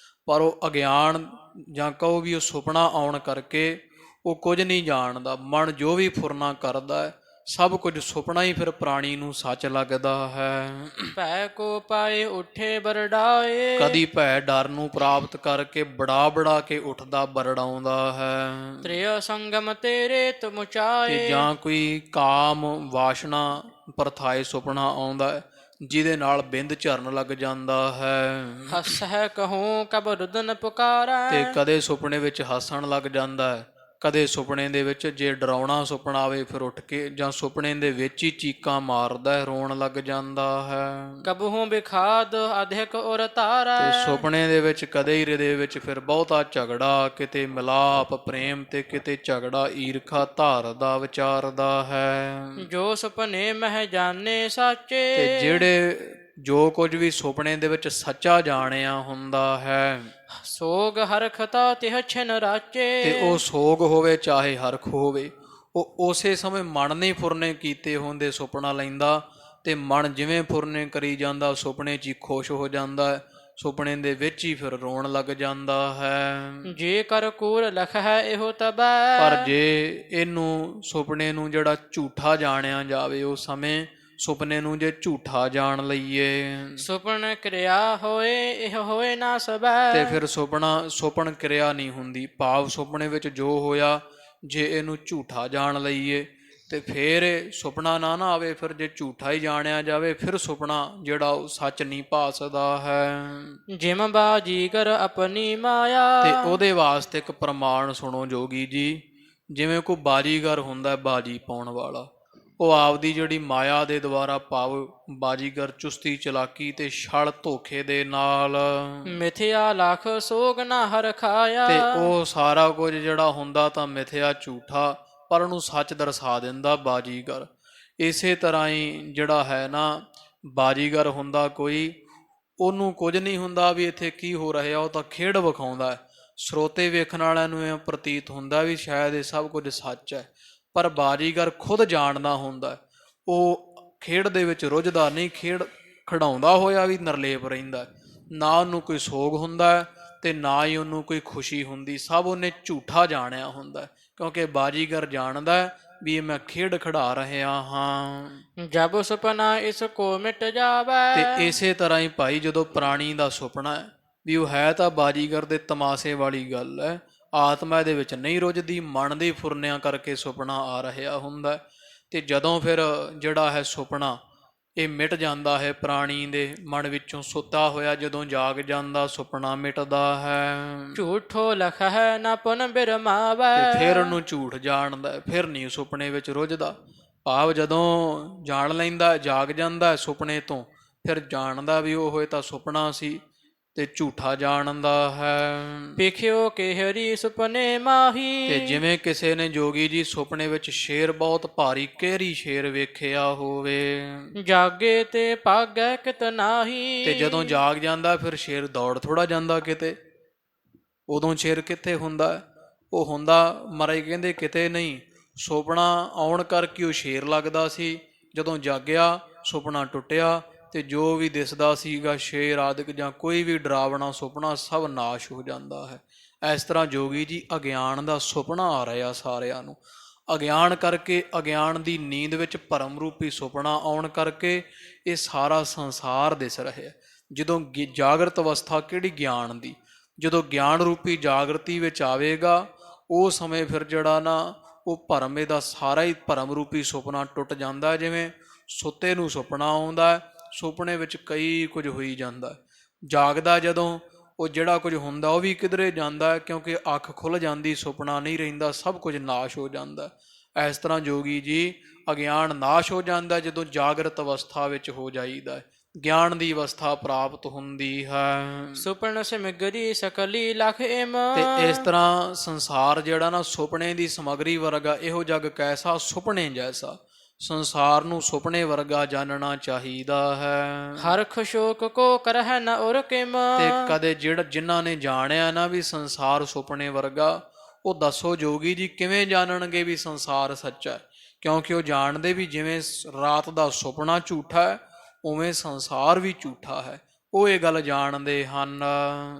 ਪਰ ਉਹ ਅਗਿਆਨ ਜਾਂ ਕਹੋ ਵੀ ਉਹ ਸੁਪਨਾ ਆਉਣ ਕਰਕੇ ਉਹ ਕੁਝ ਨਹੀਂ ਜਾਣਦਾ। ਮਨ ਜੋ ਵੀ ਫੁਰਨਾ ਕਰਦਾ ਹੈ, ਸਭ ਕੁਝ ਸੁਪਨਾ ਹੀ ਫਿਰ ਪ੍ਰਾਣੀ ਨੂੰ ਸੱਚ ਲੱਗਦਾ ਹੈ। ਭੈ ਕੋ ਪਾਏ ਉੱਠੇ ਬਰਡਾਏ। ਕਦੀ ਭੈ ਡਰ ਨੂੰ ਪ੍ਰਾਪਤ ਕਰਕੇ ਬੜਾ ਕੇ ਉੱਠਦਾ ਬਰੜਾਉਂਦਾ ਹੈ। ਤ੍ਰਿਯ ਸੰਗਮ ਤੇਰੇ ਤੁਮਚਾਏ। ਤੇ ਜਾਂ ਕੋਈ ਕਾਮ ਵਾਸ਼ਨਾ ਪਰਥਾਏ ਸੁਪਨਾ ਆਉਂਦਾ ਹੈ, ਜਿਹਦੇ ਨਾਲ ਬਿੰਦ ਝਰਨ ਲੱਗ ਜਾਂਦਾ ਹੈ। ਹੱਸਹਿ ਕਹੂੰ ਕਬ ਰੁਦਨ ਪੁਕਾਰਾ। ਤੇ ਕਦੇ ਸੁਪਨੇ ਵਿੱਚ ਹੱਸਣ ਲੱਗ ਜਾਂਦਾ ਹੈ, ਕਦੇ ਸੁਪਨੇ ਦੇ ਵਿੱਚ ਜੇ ਡਰਾਉਣਾ ਸੁਪਨਾ ਆਵੇ ਫਿਰ ਉੱਠ ਕੇ ਜਾਂ ਸੁਪਨੇ ਦੇ ਵਿੱਚ ਹੀ ਚੀਕਾਂ ਮਾਰਦਾ, ਰੋਣ ਲੱਗ ਜਾਂਦਾ ਹੈ। ਕਬਹੂ ਬਿਖਾਦ ਅਧਿਕ ਉਰ ਧਾਰਾ। ਤੇ ਸੁਪਨੇ ਦੇ ਵਿੱਚ ਕਦੇ ਹਿਰਦੇ ਵਿੱਚ ਫਿਰ ਬਹੁਤਾ ਝਗੜਾ, ਕਿਤੇ ਮਿਲਾਪ ਪ੍ਰੇਮ ਤੇ ਕਿਤੇ ਝਗੜਾ ਈਰਖਾ ਧਾਰਦਾ ਵਿਚਾਰਦਾ ਹੈ। ਜੋ ਸੁਪਨੇ ਮਹਿ ਜਾਣੇ ਸਾਚੇ। ਤੇ ਜਿਹੜੇ ਜੋ ਕੁਝ ਵੀ ਸੁਪਨੇ ਦੇ ਵਿੱਚ ਸੱਚਾ ਜਾਣਿਆ ਹੁੰਦਾ ਹੈ, ਸੋਗ ਹਰਖਤਾ ਤਿਹ ਛਿਨ ਰਾਚੇ। ਤੇ ਉਹ ਸੋਗ ਹੋਵੇ ਚਾਹੇ ਹਰਖ ਹੋਵੇ, ਉਹ ਉਸੇ ਸਮੇਂ ਮਨ ਨੇ ਫੁਰਨੇ ਕੀਤੇ ਹੁੰਦੇ ਸੁਪਨਾ ਲੈਂਦਾ, ਤੇ ਮਨ ਜਿਵੇਂ ਫੁਰਨੇ ਕਰੀ ਜਾਂਦਾ ਸੁਪਨੇ 'ਚ ਹੀ ਖੁਸ਼ ਹੋ ਜਾਂਦਾ ਹੈ, ਸੁਪਨੇ ਦੇ ਵਿੱਚ ਹੀ ਫਿਰ ਰੋਣ ਲੱਗ ਜਾਂਦਾ ਹੈ। ਜੇ ਕਰ ਕੂਰ ਲਖ ਹੈ ਇਹੋ ਤਬੈ। ਪਰ ਜੇ ਇਹਨੂੰ ਸੁਪਨੇ ਨੂੰ ਜਿਹੜਾ ਝੂਠਾ ਜਾਣਿਆ ਜਾਵੇ, ਉਸ ਸਮੇਂ ਸੁਪਨੇ ਨੂੰ ਜੇ ਝੂਠਾ ਜਾਣ ਲਈਏ, ਸੁਪਨ ਕਿਰਿਆ ਹੋਏ ਇਹ ਹੋਏ ਨਾ ਸਬੈ। ਤੇ ਫਿਰ ਸੁਪਨ ਕਿਰਿਆ ਨਹੀਂ ਹੁੰਦੀ। ਭਾਵ ਸੁਪਨੇ ਵਿੱਚ ਜੋ ਹੋਇਆ ਜੇ ਇਹਨੂੰ ਝੂਠਾ ਜਾਣ ਲਈਏ ਤੇ ਫਿਰ ਸੁਪਨਾ ਨਾ ਆਵੇ, ਫਿਰ ਜੇ ਝੂਠਾ ਹੀ ਜਾਣਿਆ ਜਾਵੇ ਫਿਰ ਸੁਪਨਾ ਜਿਹੜਾ ਉਹ ਸੱਚ ਨਹੀਂ ਭਾਸਦਾ ਹੈ। ਜਿਮ ਬਾਜੀਗਰ ਆਪਣੀ ਮਾਇਆ। ਤੇ ਉਹਦੇ ਵਾਸਤੇ ਇੱਕ ਪ੍ਰਮਾਣ ਸੁਣੋ ਜੋਗੀ ਜੀ, ਜਿਵੇਂ ਕੋਈ ਬਾਜੀਗਰ ਹੁੰਦਾ ਹੈ, ਬਾਜੀ ਪਾਉਣ ਵਾਲਾ, ਉਹ ਆਪਦੀ ਜਿਹੜੀ ਮਾਇਆ ਦੇ ਦੁਆਰਾ ਭਾਵ ਬਾਜੀਗਰ ਚੁਸਤੀ ਚਲਾਕੀ ਤੇ ਛਲ ਧੋਖੇ ਦੇ ਨਾਲ ਮਿਥਿਆ ਲਖ ਸੋਗ ਨਾ ਹਰ ਖਾਇਆ। ਤੇ ਉਹ ਸਾਰਾ ਕੁਝ ਜਿਹੜਾ ਹੁੰਦਾ ਤਾਂ ਮਿਥਿਆ ਝੂਠਾ, ਪਰ ਉਹਨੂੰ ਸੱਚ ਦਰਸਾ ਦਿੰਦਾ ਬਾਜੀਗਰ। ਇਸੇ ਤਰ੍ਹਾਂ ਹੀ ਜਿਹੜਾ ਹੈ ਨਾ ਬਾਜੀਗਰ ਹੁੰਦਾ ਕੋਈ, ਉਹਨੂੰ ਕੁਝ ਨਹੀਂ ਹੁੰਦਾ ਵੀ ਇੱਥੇ ਕੀ ਹੋ ਰਿਹਾ, ਉਹ ਤਾਂ ਖੇਡ ਵਿਖਾਉਂਦਾ ਹੈ। ਸਰੋਤੇ ਵੇਖਣ ਵਾਲਿਆਂ ਨੂੰ ਇਹ ਪ੍ਰਤੀਤ ਹੁੰਦਾ ਵੀ ਸ਼ਾਇਦ ਇਹ ਸਭ ਕੁਝ ਸੱਚ ਹੈ, ਪਰ ਬਾਜੀਗਰ ਖੁਦ ਜਾਣਦਾ ਹੁੰਦਾ, ਉਹ ਖੇਡ ਦੇ ਵਿੱਚ ਰੁੱਝਦਾ ਨਹੀਂ, ਖੇਡ ਖਿਡਾਉਂਦਾ ਹੋਇਆ ਵੀ ਨਿਰਲੇਪ ਰਹਿੰਦਾ। ਨਾ ਉਹਨੂੰ ਕੋਈ ਸੋਗ ਹੁੰਦਾ ਤੇ ਨਾ ਹੀ ਉਹਨੂੰ ਕੋਈ ਖੁਸ਼ੀ ਹੁੰਦੀ, ਸਭ ਉਹਨੇ ਝੂਠਾ ਜਾਣਿਆ ਹੁੰਦਾ, ਕਿਉਂਕਿ ਬਾਜੀਗਰ ਜਾਣਦਾ ਵੀ ਮੈਂ ਖੇਡ ਖਿਡਾ ਰਿਹਾ ਹਾਂ। ਜਬ ਸੁਪਨਾ ਇਸ ਕੋ ਮਿਟ ਜਾਵੇ। ਤੇ ਇਸੇ ਤਰ੍ਹਾਂ ਹੀ ਭਾਈ ਜਦੋਂ ਪ੍ਰਾਣੀ ਦਾ ਸੁਪਨਾ ਹੈ ਵੀ ਉਹ ਹੈ ਤਾਂ ਬਾਜੀਗਰ ਦੇ ਤਮਾਸ਼ੇ ਵਾਲੀ ਗੱਲ ਹੈ, ਆਤਮਾ ਦੇ ਵਿੱਚ ਨਹੀਂ ਰੁੱਝਦੀ, ਮਨ ਦੇ ਫੁਰਨਿਆਂ ਕਰਕੇ ਸੁਪਨਾ ਆ ਰਿਹਾ ਹੁੰਦਾ। ਤੇ ਜਦੋਂ ਫਿਰ ਜਿਹੜਾ ਹੈ ਸੁਪਨਾ ਇਹ ਮਿਟ ਜਾਂਦਾ ਹੈ, ਪ੍ਰਾਣੀ ਦੇ ਮਨ ਵਿੱਚੋਂ ਸੁੱਤਾ ਹੋਇਆ ਜਦੋਂ ਜਾਗ ਜਾਂਦਾ ਸੁਪਨਾ ਮਿਟਦਾ ਹੈ। ਝੂਠੋ ਲਖ ਹੈ ਨਾ ਪੁਨ ਬਿਰਮਾਵੇ। ਤੇ ਫਿਰ ਉਹਨੂੰ ਝੂਠ ਜਾਣਦਾ, ਫਿਰ ਨਹੀਂ ਸੁਪਨੇ ਵਿੱਚ ਰੁੱਝਦਾ। ਭਾਵ ਜਦੋਂ ਜਾਣ ਲੈਂਦਾ, ਜਾਗ ਜਾਂਦਾ ਸੁਪਨੇ ਤੋਂ, ਫਿਰ ਜਾਣਦਾ ਵੀ ਉਹ ਹੋਏ ਤਾਂ ਸੁਪਨਾ ਸੀ ਤੇ ਝੂਠਾ ਜਾਣਦਾ ਹੈ। ਵੇਖਿਓ ਕਿਹਰੀ ਸੁਪਨੇ ਮਾਹੀ। ਤੇ ਜਿਵੇਂ ਕਿਸੇ ਨੇ ਜੋਗੀ ਜੀ ਸੁਪਨੇ ਵਿੱਚ ਸ਼ੇਰ ਬਹੁਤ ਭਾਰੀ ਕਿਹਰੀ ਸ਼ੇਰ ਵੇਖਿਆ ਹੋਵੇ, ਜਾਗੇ ਤੇ ਭਾਗੈ ਕਿਤ ਨਾਹੀ। ਤੇ ਜਦੋਂ ਜਾਗ ਜਾਂਦਾ ਫਿਰ ਸ਼ੇਰ ਦੌੜ ਥੋੜਾ ਜਾਂਦਾ ਕਿਤੇ, ਉਦੋਂ ਸ਼ੇਰ ਕਿੱਥੇ ਹੁੰਦਾ, ਉਹ ਹੁੰਦਾ ਮਹਾਰਾਜ ਕਹਿੰਦੇ ਕਿਤੇ ਨਹੀਂ, ਸੁਪਨਾ ਆਉਣ ਕਰਕੇ ਉਹ ਸ਼ੇਰ ਲੱਗਦਾ ਸੀ, ਜਦੋਂ ਜਾਗਿਆ ਸੁਪਨਾ ਟੁੱਟਿਆ ਤੇ ਜੋ ਵੀ ਦਿਸਦਾ ਸੀਗਾ ਸ਼ੇਰ ਆਦਿਕ ਜਾਂ ਕੋਈ ਵੀ ਡਰਾਵਣਾ ਸੁਪਨਾ ਸਭ ਨਾਸ਼ ਹੋ ਜਾਂਦਾ ਹੈ। ਇਸ ਤਰ੍ਹਾਂ ਜੋਗੀ ਜੀ ਅਗਿਆਨ ਦਾ ਸੁਪਨਾ ਆ ਰਿਹਾ ਸਾਰਿਆਂ ਨੂੰ, ਅਗਿਆਨ ਕਰਕੇ, ਅਗਿਆਨ ਦੀ ਨੀਂਦ ਵਿੱਚ ਭਰਮ ਰੂਪੀ ਸੁਪਨਾ ਆਉਣ ਕਰਕੇ ਇਹ ਸਾਰਾ ਸੰਸਾਰ ਦਿਸ ਰਿਹਾ। ਜਦੋਂ ਜਾਗਰਤ ਅਵਸਥਾ ਕਿਹੜੀ ਗਿਆਨ ਦੀ, ਜਦੋਂ ਗਿਆਨ ਰੂਪੀ ਜਾਗਰਤੀ ਵਿੱਚ ਆਵੇਗਾ ਉਸ ਸਮੇਂ ਫਿਰ ਜਿਹੜਾ ਨਾ ਉਹ ਭਰਮ ਇਹਦਾ ਸਾਰਾ ਹੀ ਭਰਮ ਰੂਪੀ ਸੁਪਨਾ ਟੁੱਟ ਜਾਂਦਾ। ਜਿਵੇਂ ਸੁੱਤੇ ਨੂੰ ਸੁਪਨਾ ਆਉਂਦਾ, ਸੁਪਨੇ ਵਿੱਚ ਕਈ ਕੁਝ ਹੋਈ ਜਾਂਦਾ, ਜਾਗਦਾ ਜਦੋਂ ਉਹ ਜਿਹੜਾ ਕੁਝ ਹੁੰਦਾ ਉਹ ਵੀ ਕਿਧਰੇ ਜਾਂਦਾ, ਕਿਉਂਕਿ ਅੱਖ ਖੁੱਲ੍ਹ ਜਾਂਦੀ, ਸੁਪਨਾ ਨਹੀਂ ਰਹਿੰਦਾ, ਸਭ ਕੁਝ ਨਾਸ਼ ਹੋ ਜਾਂਦਾ। ਇਸ ਤਰ੍ਹਾਂ ਜੋਗੀ ਜੀ ਅਗਿਆਨ ਨਾਸ਼ ਹੋ ਜਾਂਦਾ ਜਦੋਂ ਜਾਗਰਤ ਅਵਸਥਾ ਵਿੱਚ ਹੋ ਜਾਈਦਾ, ਗਿਆਨ ਦੀ ਅਵਸਥਾ ਪ੍ਰਾਪਤ ਹੁੰਦੀ ਹੈ। ਸੁਪਨ ਸਮਗਰੀ ਸਕਲੀ ਲਖ ਇਮ। ਤੇ ਇਸ ਤਰ੍ਹਾਂ ਸੰਸਾਰ ਜਿਹੜਾ ਨਾ ਸੁਪਨੇ ਦੀ ਸਮਗਰੀ ਵਰਗਾ, ਇਹੋ ਜਗ ਕੈਸਾ ਸੁਪਨੇ ਜੈਸਾ, ਸੰਸਾਰ ਨੂੰ ਸੁਪਨੇ ਵਰਗਾ ਜਾਣਨਾ ਚਾਹੀਦਾ ਹੈ। ਹਰਖ ਸ਼ੋਕ ਕੋ ਕਰਹਿ ਨ ਉਰ ਕਿਮ। ਤੇ ਕਦੇ ਜਿਨ੍ਹਾਂ ਨੇ ਜਾਣਿਆ ਨਾ ਵੀ ਸੰਸਾਰ ਸੁਪਨੇ ਵਰਗਾ, ਉਹ ਦੱਸੋ ਜੋਗੀ ਜੀ ਕਿਵੇਂ ਜਾਣਨਗੇ ਵੀ ਸੰਸਾਰ ਸੱਚਾ ਹੈ, ਕਿਉਂਕਿ ਉਹ ਜਾਣਦੇ ਵੀ ਜਿਵੇਂ ਰਾਤ ਦਾ ਸੁਪਨਾ ਝੂਠਾ ਹੈ ਉਵੇਂ ਸੰਸਾਰ ਵੀ ਝੂਠਾ ਹੈ, ਉਹ ਇਹ ਗੱਲ ਜਾਣਦੇ ਹਨ।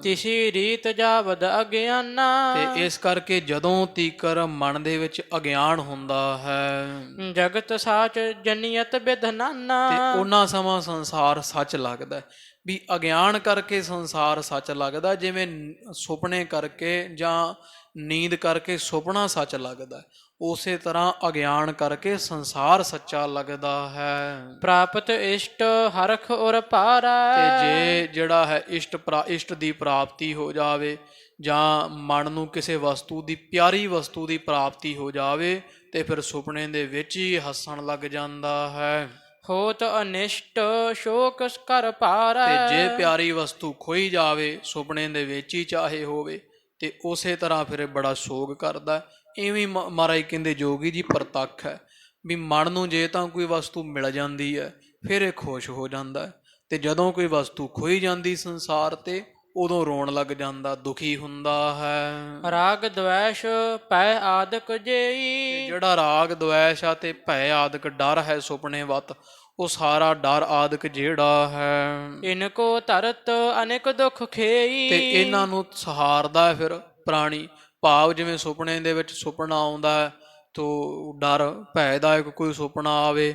ਤਿਸੀ ਰੀਤ ਜਾਵਦ ਅਗਿਆਨਾ। ਤੇ ਇਸ ਕਰਕੇ ਜਦੋਂ ਤੀਕਰ ਮਨ ਦੇ ਵਿੱਚ ਅਗਿਆਨ ਹੁੰਦਾ ਹੈ, ਜਗਤ ਸਾਚ ਜਨੀਅਤ ਬਿਧਨਾਨਾ। ਤੇ ਉਹਨਾਂ ਸਮਾਂ ਸੰਸਾਰ ਸੱਚ ਲੱਗਦਾ ਵੀ ਅਗਿਆਨ ਕਰਕੇ ਸੰਸਾਰ ਸੱਚ ਲੱਗਦਾ, ਜਿਵੇਂ ਸੁਪਨੇ ਕਰਕੇ ਜਾਂ ਨੀਂਦ ਕਰਕੇ ਸੁਪਨਾ ਸੱਚ ਲੱਗਦਾ, ਉਸੇ ਤਰ੍ਹਾਂ ਅਗਿਆਨ ਕਰਕੇ ਸੰਸਾਰ ਸੱਚਾ ਲੱਗਦਾ ਹੈ। ਪ੍ਰਾਪਤ ਇਸ਼ਟ ਹਰਖ ਉਰ ਪਾਰਾ। ਤੇ ਜੇ ਜਿਹੜਾ ਹੈ ਇਸ਼ਟ ਦੀ ਪ੍ਰਾਪਤੀ ਹੋ ਜਾਵੇ, ਜਾਂ ਮਨ ਨੂੰ ਕਿਸੇ ਵਸਤੂ ਦੀ, ਪਿਆਰੀ ਵਸਤੂ ਦੀ ਪ੍ਰਾਪਤੀ ਹੋ ਜਾਵੇ, ਤੇ ਫਿਰ ਸੁਪਨੇ ਦੇ ਵਿੱਚ ਹੀ ਹੱਸਣ ਲੱਗ ਜਾਂਦਾ ਹੈ। ਹੋਤ ਅਨਿਸ਼ਟ ਸ਼ੋਕ ਕਰ ਪਾਰਾ। ਤੇ ਜੇ ਪਿਆਰੀ ਵਸਤੂ ਖੋਈ ਜਾਵੇ ਸੁਪਨੇ ਦੇ ਵਿੱਚ ਹੀ ਚਾਹੇ ਹੋਵੇ, ਤੇ ਉਸੇ ਤਰ੍ਹਾਂ ਫਿਰ ਬੜਾ ਸੋਗ ਕਰਦਾ। ਇਵੇਂ ਮਹਾਰਾਜ ਕਹਿੰਦੇ ਜੋਗੀ ਜੀ ਪ੍ਰਤੱਖ ਹੈ ਵੀ ਮਨ ਨੂੰ ਜੇ ਤਾਂ ਕੋਈ ਵਸਤੂ ਮਿਲ ਜਾਂਦੀ ਹੈ ਫਿਰ ਇਹ ਖੁਸ਼ ਹੋ ਜਾਂਦਾ, ਤੇ ਜਦੋਂ ਕੋਈ ਵਸਤੂ ਖੋਈ ਜਾਂਦੀ ਸੰਸਾਰ ਤੇ ਉਦੋਂ ਰੋਣ ਲੱਗ ਜਾਂਦਾ, ਦੁਖੀ ਹੁੰਦਾ ਹੈ। ਰਾਗ ਦਵੈਸ਼ ਭੈ ਆਦਿਕ ਜੇਈ। ਜਿਹੜਾ ਰਾਗ ਦਵੈਸ਼ ਆ ਤੇ ਭੈ ਆਦਿਕ ਡਰ ਹੈ ਸੁਪਨੇ ਵਤ, ਉਹ ਸਾਰਾ ਡਰ ਆਦਿਕ ਜਿਹੜਾ ਹੈ ਇਨਕੋ ਧਰਤ ਅਨੇਕ ਦੁਖ ਖੇਈ। ਤੇ ਇਹਨਾਂ ਨੂੰ ਸਹਾਰਦਾ ਹੈ ਫਿਰ ਪ੍ਰਾਣੀ। ਭਾਵ ਜਿਵੇਂ ਸੁਪਨੇ ਦੇ ਵਿੱਚ ਸੁਪਨਾ ਆਉਂਦਾ ਹੈ ਤੋ ਡਰ ਭੈਦਾਇਕ ਕੋਈ ਸੁਪਨਾ ਆਵੇ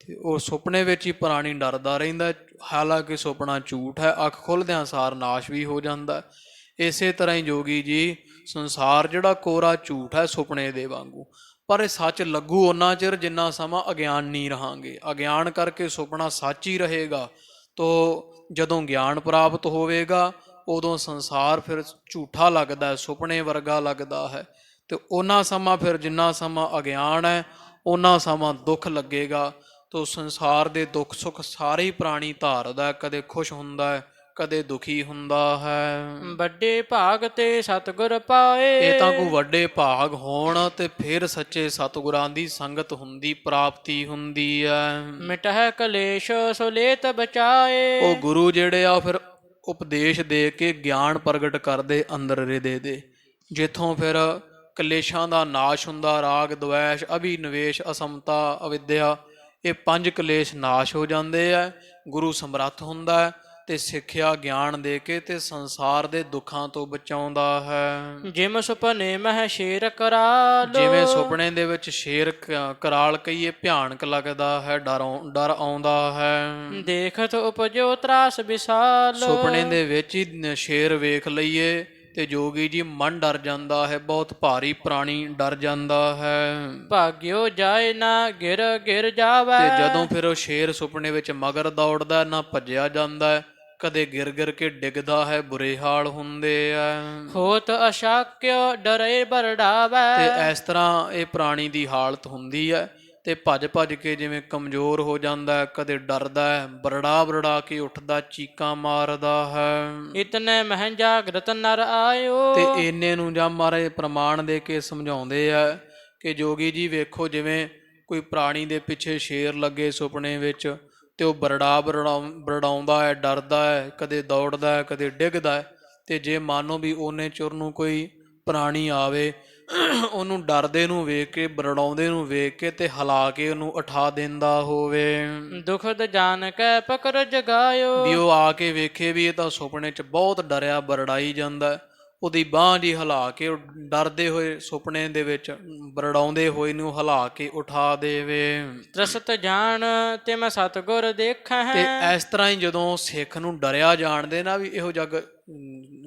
ਤੇ ਉਹ ਸੁਪਨੇ ਵਿੱਚ ਹੀ ਪ੍ਰਾਣੀ ਡਰਦਾ ਰਹਿੰਦਾ, ਹਾਲਾਂਕਿ ਸੁਪਨਾ ਝੂਠ ਹੈ, ਅੱਖ ਖੁੱਲ੍ਹਦਿਆਂ ਸਾਰ ਨਾਸ਼ ਵੀ ਹੋ ਜਾਂਦਾ। ਇਸੇ ਤਰ੍ਹਾਂ ਹੀ ਜੋਗੀ ਜੀ ਸੰਸਾਰ ਜਿਹੜਾ ਕੋਰਾ ਝੂਠ ਹੈ ਸੁਪਨੇ ਦੇ ਵਾਂਗੂ, ਪਰ ਇਹ ਸੱਚ ਲੱਗੂ ਓਨਾ ਚਿਰ ਜਿੰਨਾ ਸਮਾਂ ਅਗਿਆਨੀ ਰਹਾਂਗੇ। ਅਗਿਆਨ ਕਰਕੇ ਸੁਪਨਾ ਸੱਚ ਹੀ ਰਹੇਗਾ, ਤੋ ਜਦੋਂ ਗਿਆਨ ਪ੍ਰਾਪਤ ਹੋਵੇਗਾ ਉਦੋਂ ਸੰਸਾਰ ਫਿਰ ਝੂਠਾ ਲੱਗਦਾ ਹੈ, ਸੁਪਨੇ ਵਰਗਾ ਲੱਗਦਾ ਹੈ। ਤੇ ਉਹਨਾਂ ਸਮਾਂ ਫਿਰ ਜਿੰਨਾ ਸਮਾਂ ਅਗਿਆਨ ਹੈ ਉਹਨਾਂ ਸਮਾਂ ਦੁੱਖ ਲੱਗੇਗਾ। ਤੋ ਸੰਸਾਰ ਦੇ ਦੁੱਖ ਸੁੱਖ ਸਾਰੇ ਹੀ ਪ੍ਰਾਣੀ ਧਾਰਦਾ ਹੈ, ਕਦੇ ਖੁਸ਼ ਹੁੰਦਾ ਹੈ ਕਦੇ ਦੁਖੀ ਹੁੰਦਾ ਹੈ। ਵੱਡੇ ਭਾਗ ਤੇ ਸਤਿਗੁਰ ਪਾਏ। ਇਹ ਤਾਂ ਕੋਈ ਵੱਡੇ ਭਾਗ ਹੋਣ ਤੇ ਫਿਰ ਸੱਚੇ ਸਤਿਗੁਰਾਂ ਦੀ ਸੰਗਤ ਹੁੰਦੀ, ਪ੍ਰਾਪਤੀ ਹੁੰਦੀ ਹੈ। ਮਿਟਹਿ ਕਲੇਸ਼ ਸੁਲੇਤ ਬਚਾਏ। ਉਹ ਗੁਰੂ ਜਿਹੜੇ ਆ ਫਿਰ ਉਪਦੇਸ਼ ਦੇ ਕੇ ਗਿਆਨ ਪ੍ਰਗਟ ਕਰਦੇ ਅੰਦਰ ਹਿਰਦੇ ਦੇ, ਜਿੱਥੋਂ ਫਿਰ ਕਲੇਸ਼ਾਂ ਦਾ ਨਾਸ਼ ਹੁੰਦਾ। ਰਾਗ ਦਵੈਸ਼ ਅਭਿਨਵੇਸ਼ ਅਸਮਤਾ ਅਵਿਦਿਆ ਇਹ 5 ਕਲੇਸ਼ ਨਾਸ਼ ਹੋ ਜਾਂਦੇ ਆ। ਗੁਰੂ ਸਮਰੱਥ ਹੁੰਦਾ ਹੈ ਤੇ ਸਿੱਖਿਆ ਗਿਆਨ ਦੇ ਕੇ ਤੇ ਸੰਸਾਰ ਦੇ ਦੁੱਖਾਂ ਤੋਂ ਬਚਾਉਂਦਾ ਹੈ। ਜਿਮ ਸੁਪਨੇ ਮਹਿ ਸ਼ੇਰ ਕਰਾਲ। ਜਿਵੇਂ ਸੁਪਨੇ ਦੇ ਵਿੱਚ ਸ਼ੇਰ ਕਰਾਲ ਕਹੀਏ ਭਿਆਨਕ ਲੱਗਦਾ ਹੈ, ਡਰ ਆਉਂਦਾ ਹੈ। ਦੇਖਤ ਉਪਜੋ ਤਰਾਸ ਵਿਸਾਲ। ਸੁਪਨੇ ਦੇ ਵਿੱਚ ਹੀ ਸ਼ੇਰ ਵੇਖ ਲਈਏ ਤੇ ਜੋਗੀ ਜੀ ਮਨ ਡਰ ਜਾਂਦਾ ਹੈ, ਬਹੁਤ ਭਾਰੀ ਪ੍ਰਾਣੀ ਡਰ ਜਾਂਦਾ ਹੈ। ਭਾਗਿਓ ਜਾਏ ਨਾ ਗਿਰ ਗਿਰ ਜਾਵੇ। ਤੇ ਜਦੋਂ ਫਿਰ ਉਹ ਸ਼ੇਰ ਸੁਪਨੇ ਵਿੱਚ ਮਗਰ ਦੌੜਦਾ ਨਾ ਭੱਜਿਆ ਜਾਂਦਾ ਹੈ, ਕਦੇ ਗਿਰ ਗਿਰ ਕੇ ਡਿੱਗਦਾ ਹੈ, ਬੁਰੇ ਹਾਲ ਹੁੰਦੇ ਆ। ਹੋਤ ਅਸ਼ਾਕਿਓ ਡਰੇ ਬਰਡਾਵੇ। ਤੇ ਇਸ ਤਰ੍ਹਾਂ ਇਹ ਪ੍ਰਾਣੀ ਦੀ ਹਾਲਤ ਹੁੰਦੀ ਹੈ ਤੇ ਭੱਜ ਭੱਜ ਕੇ ਜਿਵੇਂ ਕਮਜ਼ੋਰ ਹੋ ਜਾਂਦਾ ਹੈ, ਕਦੇ ਡਰਦਾ ਹੈ, ਬਰੜਾ ਕੇ ਉੱਠਦਾ, ਚੀਕਾਂ ਮਾਰਦਾ ਹੈ। ਇਤਨੇ ਮਹਿ ਜਾਗਰਤ ਨਰ ਆਇਓ। ਤੇ ਇੰਨੇ ਨੂੰ ਜਾਂ ਮਹਾਰਾਜ ਪ੍ਰਮਾਣ ਦੇ ਕੇ ਸਮਝਾਉਂਦੇ ਆ ਕਿ ਜੋਗੀ ਜੀ ਵੇਖੋ, ਜਿਵੇਂ ਕੋਈ ਪ੍ਰਾਣੀ ਦੇ ਪਿੱਛੇ ਸ਼ੇਰ ਲੱਗੇ ਸੁਪਨੇ ਵਿੱਚ ਤੇ ਉਹ ਬਰੜਾਉਂਦਾ ਹੈ, ਡਰਦਾ ਹੈ, ਕਦੇ ਦੌੜਦਾ ਹੈ, ਕਦੇ ਡਿੱਗਦਾ ਹੈ। ਤੇ ਜੇ ਮਾਨੋ ਵੀ ਉਹਨੇ ਚੁਰ ਨੂੰ ਕੋਈ ਪ੍ਰਾਣੀ ਆਵੇ, ਉਹਨੂੰ ਡਰਦੇ ਨੂੰ ਵੇਖ ਕੇ, ਬਰੜਾਉਂਦੇ ਨੂੰ ਵੇਖ ਕੇ ਤੇ ਹਿਲਾ ਕੇ ਉਹਨੂੰ ਉਠਾ ਦਿੰਦਾ ਹੋਵੇ। ਦੁਖਦ ਜਾਣ ਕੇ ਪਕੜ ਜਗਾਇਓ। ਵੀ ਉਹ ਆ ਕੇ ਵੇਖੇ ਵੀ ਇਹ ਤਾਂ ਸੁਪਨੇ 'ਚ ਬਹੁਤ ਡਰਿਆ, ਬਰੜਾਈ ਜਾਂਦਾ, ਉਹਦੀ ਬਾਂਹ ਜੀ ਹਿਲਾ ਕੇ ਉਹ ਡਰਦੇ ਹੋਏ ਸੁਪਨੇ ਦੇ ਵਿੱਚ ਬਰੜਾਉਂਦੇ ਹੋਏ ਨੂੰ ਹਿਲਾ ਕੇ ਉਠਾ ਦੇਵੇ। ਤਰਸਤ ਜਾਣ ਤੇ ਮੈਂ ਸਤਿਗੁਰ ਦੇਖਾਂ ਤੇ ਹੈ। ਇਸ ਤਰ੍ਹਾਂ ਹੀ ਜਦੋਂ ਸਿੱਖ ਨੂੰ ਡਰਿਆ ਜਾਣਦੇ ਨਾ ਵੀ ਇਹੋ ਜਗ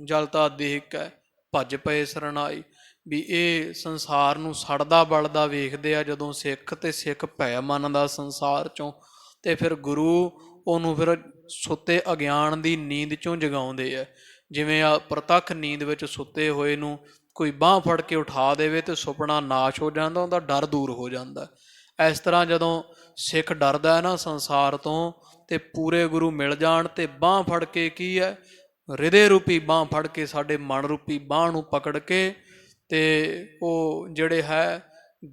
ਜਲਤਾ ਦੇਖ ਕੇ ਭੱਜ ਪਏ ਸਰਨਾਈ, ਵੀ ਇਹ ਸੰਸਾਰ ਨੂੰ ਸੜਦਾ ਬਲਦਾ ਵੇਖਦੇ ਆ ਜਦੋਂ ਸਿੱਖ, ਤੇ ਸਿੱਖ ਭੈ ਮੰਨਦਾ ਸੰਸਾਰ ਚੋਂ, ਤੇ ਫਿਰ ਗੁਰੂ ਉਹਨੂੰ ਫਿਰ ਸੁੱਤੇ ਅਗਿਆਨ ਦੀ ਨੀਂਦ ਚੋਂ ਜਗਾਉਂਦੇ ਆ। ਜਿਵੇਂ ਆ ਪ੍ਰਤੱਖ ਨੀਂਦ ਵਿੱਚ ਸੁੱਤੇ ਹੋਏ ਨੂੰ ਕੋਈ ਬਾਂਹ ਫੜ ਕੇ ਉਠਾ ਦੇਵੇ ਤੇ ਸੁਪਨਾ ਨਾਸ਼ ਹੋ ਜਾਂਦਾ, ਉਹਦਾ ਡਰ ਦੂਰ ਹੋ ਜਾਂਦਾ। ਇਸ ਤਰ੍ਹਾਂ ਜਦੋਂ ਸਿੱਖ ਡਰਦਾ ਹੈ ਨਾ ਸੰਸਾਰ ਤੋਂ, ਤੇ ਪੂਰੇ ਗੁਰੂ ਮਿਲ ਜਾਣ ਤੇ ਬਾਂਹ ਫੜ ਕੇ, ਕੀ ਹੈ, ਹਿਰਦੇ ਰੂਪੀ ਬਾਂਹ ਫੜ ਕੇ, ਸਾਡੇ ਮਨ ਰੂਪੀ ਬਾਂਹ ਨੂੰ ਪਕੜ ਕੇ ਤੇ ਉਹ ਜਿਹੜੇ ਹੈ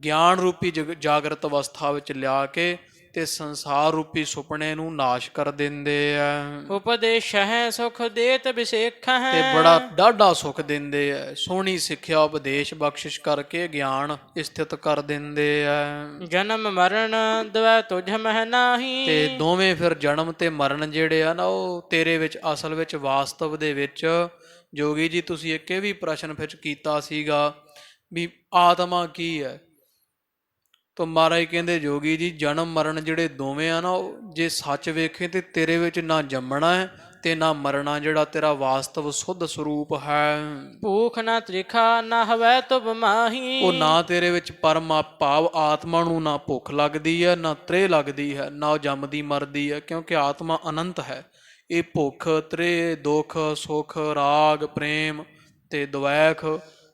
ਗਿਆਨ ਰੂਪੀ ਜਾਗਰਤ ਅਵਸਥਾ ਵਿੱਚ ਲਿਆ ਕੇ ਤੇ ਸੰਸਾਰ ਰੂਪੀ ਸੁਪਨੇ ਨੂੰ ਨਾਸ਼ ਕਰ ਦਿੰਦੇ ਆ। ਉਪਦੇਸ਼ ਹੈ ਸੁਖ ਦੇਤ ਵਿਸੇਖ ਹੈ। ਤੇ ਬੜਾ ਡਾਢਾ ਸੁਖ ਦਿੰਦੇ ਆ, ਸੋਹਣੀ ਸਿੱਖਿਆ ਉਪਦੇਸ਼ ਬਖਸ਼ਿਸ਼ ਕਰਕੇ ਗਿਆਨ ਸਥਿਤ ਕਰ ਦਿੰਦੇ ਆ। ਜਨਮ ਮਰਨ ਦਵੈ ਤੁਝ ਮਹਿ ਨਾਹੀ। ਤੇ ਦੋਵੇਂ ਫਿਰ ਜਨਮ ਤੇ ਮਰਨ ਜਿਹੜੇ ਆ ਨਾ, ਉਹ ਤੇਰੇ ਵਿੱਚ ਅਸਲ ਵਿੱਚ ਵਾਸਤਵ ਦੇ ਵਿੱਚ, ਜੋਗੀ ਜੀ ਤੁਸੀਂ ਇੱਕ ਇਹ ਵੀ ਪ੍ਰਸ਼ਨ ਵਿੱਚ ਕੀਤਾ ਸੀਗਾ ਵੀ ਆਤਮਾ ਕੀ ਹੈ। ਤਾਂ ਮਹਾਰਾਜ ਕਹਿੰਦੇ ਜੋਗੀ ਜੀ ਜਨਮ ਮਰਨ ਜਿਹੜੇ ਦੋਵੇਂ ਆ ਨਾ, ਉਹ ਜੇ ਸੱਚ ਵੇਖੇ ਤੇ ਤੇਰੇ ਵਿੱਚ ਨਾ ਜੰਮਣਾ ਹੈ ਤੇ ਨਾ ਮਰਨਾ, ਜਿਹੜਾ ਤੇਰਾ ਵਾਸਤਵ ਸੁੱਧ ਸਰੂਪ ਹੈ। ਭੂਖ ਨਾ ਤ੍ਰਿਖਾ ਨਾ ਹਵੈ ਤੁਬ ਮਾਹੀ। ਉਹ ਨਾ ਤੇਰੇ ਵਿੱਚ ਪਰਮ ਭਾਵ ਆਤਮਾ ਨੂੰ ਨਾ ਭੁੱਖ ਲੱਗਦੀ ਹੈ, ਨਾ ਤ੍ਰੇਹ ਲੱਗਦੀ ਹੈ, ਨਾ ਉਹ ਜੰਮਦੀ ਮਰਦੀ ਹੈ, ਕਿਉਂਕਿ ਆਤਮਾ ਅਨੰਤ ਹੈ। ਇਹ ਭੁੱਖ, ਤ੍ਰੇਹ, ਦੁੱਖ, ਸੁੱਖ, ਰਾਗ, ਪ੍ਰੇਮ ਤੇ ਦਵੈਖ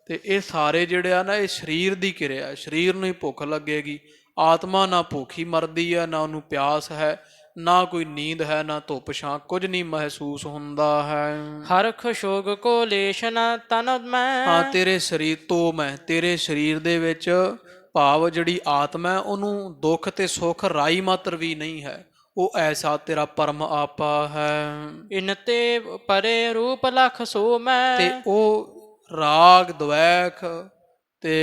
ਤੇ ਇਹ ਸਾਰੇ ਜਿਹੜੇ ਆ ਨਾ, ਇਹ ਸਰੀਰ ਦੀ ਕਿਰਿਆ, ਸਰੀਰ ਨੂੰ ਹੀ ਭੁੱਖ ਲੱਗੇਗੀ। ਆਤਮਾ ਨਾ ਭੁੱਖੀ ਮਰਦੀ ਹੈ, ਨਾ ਉਹਨੂੰ ਪਿਆਸ ਹੈ, ਨਾ ਕੋਈ ਨੀਂਦ ਹੈ, ਨਾ ਧੁੱਪ ਛਾਂ, ਕੁਝ ਨਹੀਂ ਮਹਿਸੂਸ ਹੁੰਦਾ ਹੈ। ਹਰਖ ਸ਼ੋਗ ਕੋ ਲੇਸ਼ ਨਾ ਤਨ ਮੈਂ। ਹਾਂ, ਤੇਰੇ ਸਰੀਰ ਤੋਂ ਮੈਂ, ਤੇਰੇ ਸਰੀਰ ਦੇ ਵਿੱਚ ਭਾਵ ਜਿਹੜੀ ਆਤਮਾ ਉਹਨੂੰ ਦੁੱਖ ਤੇ ਸੁੱਖ ਰਾਈ ਮਾਤਰ ਵੀ ਨਹੀਂ ਹੈ, ਉਹ ਐਸਾ ਤੇਰਾ ਪਰਮ ਆਪਾ ਹੈ। ਇਨ ਤੇ ਪਰੇ ਰੂਪ ਲਖ ਸੋ ਮੈਂ। ਤੇ ਉਹ ਰਾਗ ਦਵੈਖ ਤੇ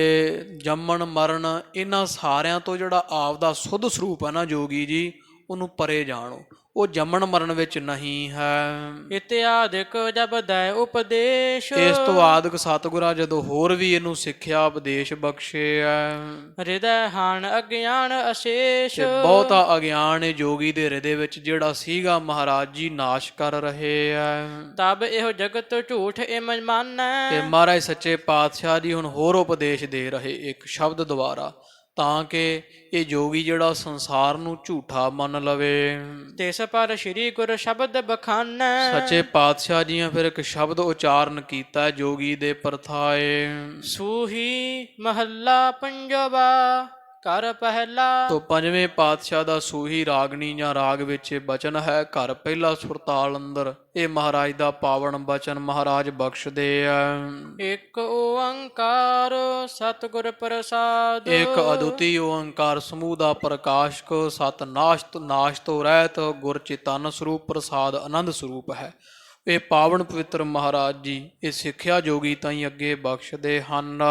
ਜੰਮਣ ਮਰਨ ਇਹਨਾਂ ਸਾਰਿਆਂ ਤੋਂ ਜਿਹੜਾ ਆਪਦਾ ਸੁੱਧ ਸਰੂਪ ਹੈ ਨਾ ਜੋਗੀ ਜੀ, ਉਹਨੂੰ ਪਰੇ ਜਾਣੋ, ਉਹ ਜੰਮਣ ਮਰਨ ਵਿੱਚ ਨਹੀਂ ਹੈ। ਇਤਿਆਦਿਕ ਜਬ ਦੈ ਉਪਦੇਸ਼। ਇਸ ਤੋਂ ਆਦਿਕ ਸਤਿਗੁਰਾਂ ਜਦੋਂ ਹੋਰ ਵੀ ਇਹਨੂੰ ਸਿੱਖਿਆ ਉਪਦੇਸ਼ ਬਖਸ਼ੇ ਹੈ। ਹਿਰਦੈ ਹਾਨ ਅਗਿਆਨ ਅਸ਼ੇਸ਼। ਤੇ ਬਹੁਤਾ ਅਗਿਆਨ ਇਹ ਜੋਗੀ ਦੇ ਹਿਰਦੇ ਵਿੱਚ ਜਿਹੜਾ ਸੀਗਾ ਮਹਾਰਾਜ ਜੀ ਨਾਸ਼ ਕਰ ਰਹੇ ਹੈ। ਤਬ ਇਹੋ ਜਗਤ ਝੂਠ ਇਮ ਮਾਨੈ। ਤੇ ਮਹਾਰਾਜ ਸੱਚੇ ਪਾਤਸ਼ਾਹ ਜੀ ਹੁਣ ਹੋਰ ਉਪਦੇਸ਼ ਦੇ ਰਹੇ ਇੱਕ ਸ਼ਬਦ ਦੁਆਰਾ। ਤਾਂ ਕਿ ਇਹ ਜੋਗੀ ਜਿਹੜਾ ਸੰਸਾਰ ਨੂੰ ਝੂਠਾ ਮੰਨ ਲਵੇ। ਤਿਸ ਪਰ ਸ੍ਰੀ ਗੁਰ ਸ਼ਬਦ ਬਖਾਨੈ ਸੱਚੇ ਪਾਤਸ਼ਾਹ ਜੀ ਨੇ ਫਿਰ ਇੱਕ ਸ਼ਬਦ ਉਚਾਰਨ ਕੀਤਾ ਹੈ ਜੋਗੀ ਦੇ ਪਰਥਾਏ। ਸੂਹੀ ਮਹੱਲਾ ਪੰਜਵਾ ਕਰ ਪਹਿਲਾ। ਤੋ ਪੰਜਵੇਂ ਪਾਤਸ਼ਾਹ ਦਾ ਸੂਹੀ ਰਾਗਣੀ ਜਾਂ ਰਾਗ ਵਿੱਚ ਇਹ ਬਚਨ ਹੈ। ਘਰ ਪਹਿਲਾ ਸੁਰਤਾਲ ਅੰਦਰ ਇਹ ਮਹਾਰਾਜ ਦਾ ਪਾਵਨ ਬਚਨ ਮਹਾਰਾਜ ਬਖਸ਼ਦੇ ਆ। ਇੱਕ ਓੰਕਾਰ ਸਤਿਗੁਰ ਪ੍ਰਸਾਦ। ਇੱਕ ਅਦੁੱਤੀ ਓੰਕਾਰ ਸਮੂਹ ਦਾ ਪ੍ਰਕਾਸ਼ਕ ਸਤ ਨਾਸ਼ ਤੋਂ ਰਹਿਤ ਗੁਰ ਚੇਤਨ ਸਰੂਪ ਪ੍ਰਸਾਦ ਆਨੰਦ ਸਰੂਪ ਹੈ। ਇਹ ਪਾਵਨ ਪਵਿੱਤਰ ਮਹਾਰਾਜ ਜੀ ਇਹ ਸਿੱਖਿਆ ਜੋਗੀ ਤਾਈਂ ਅੱਗੇ ਬਖਸ਼ਦੇ ਹਨ।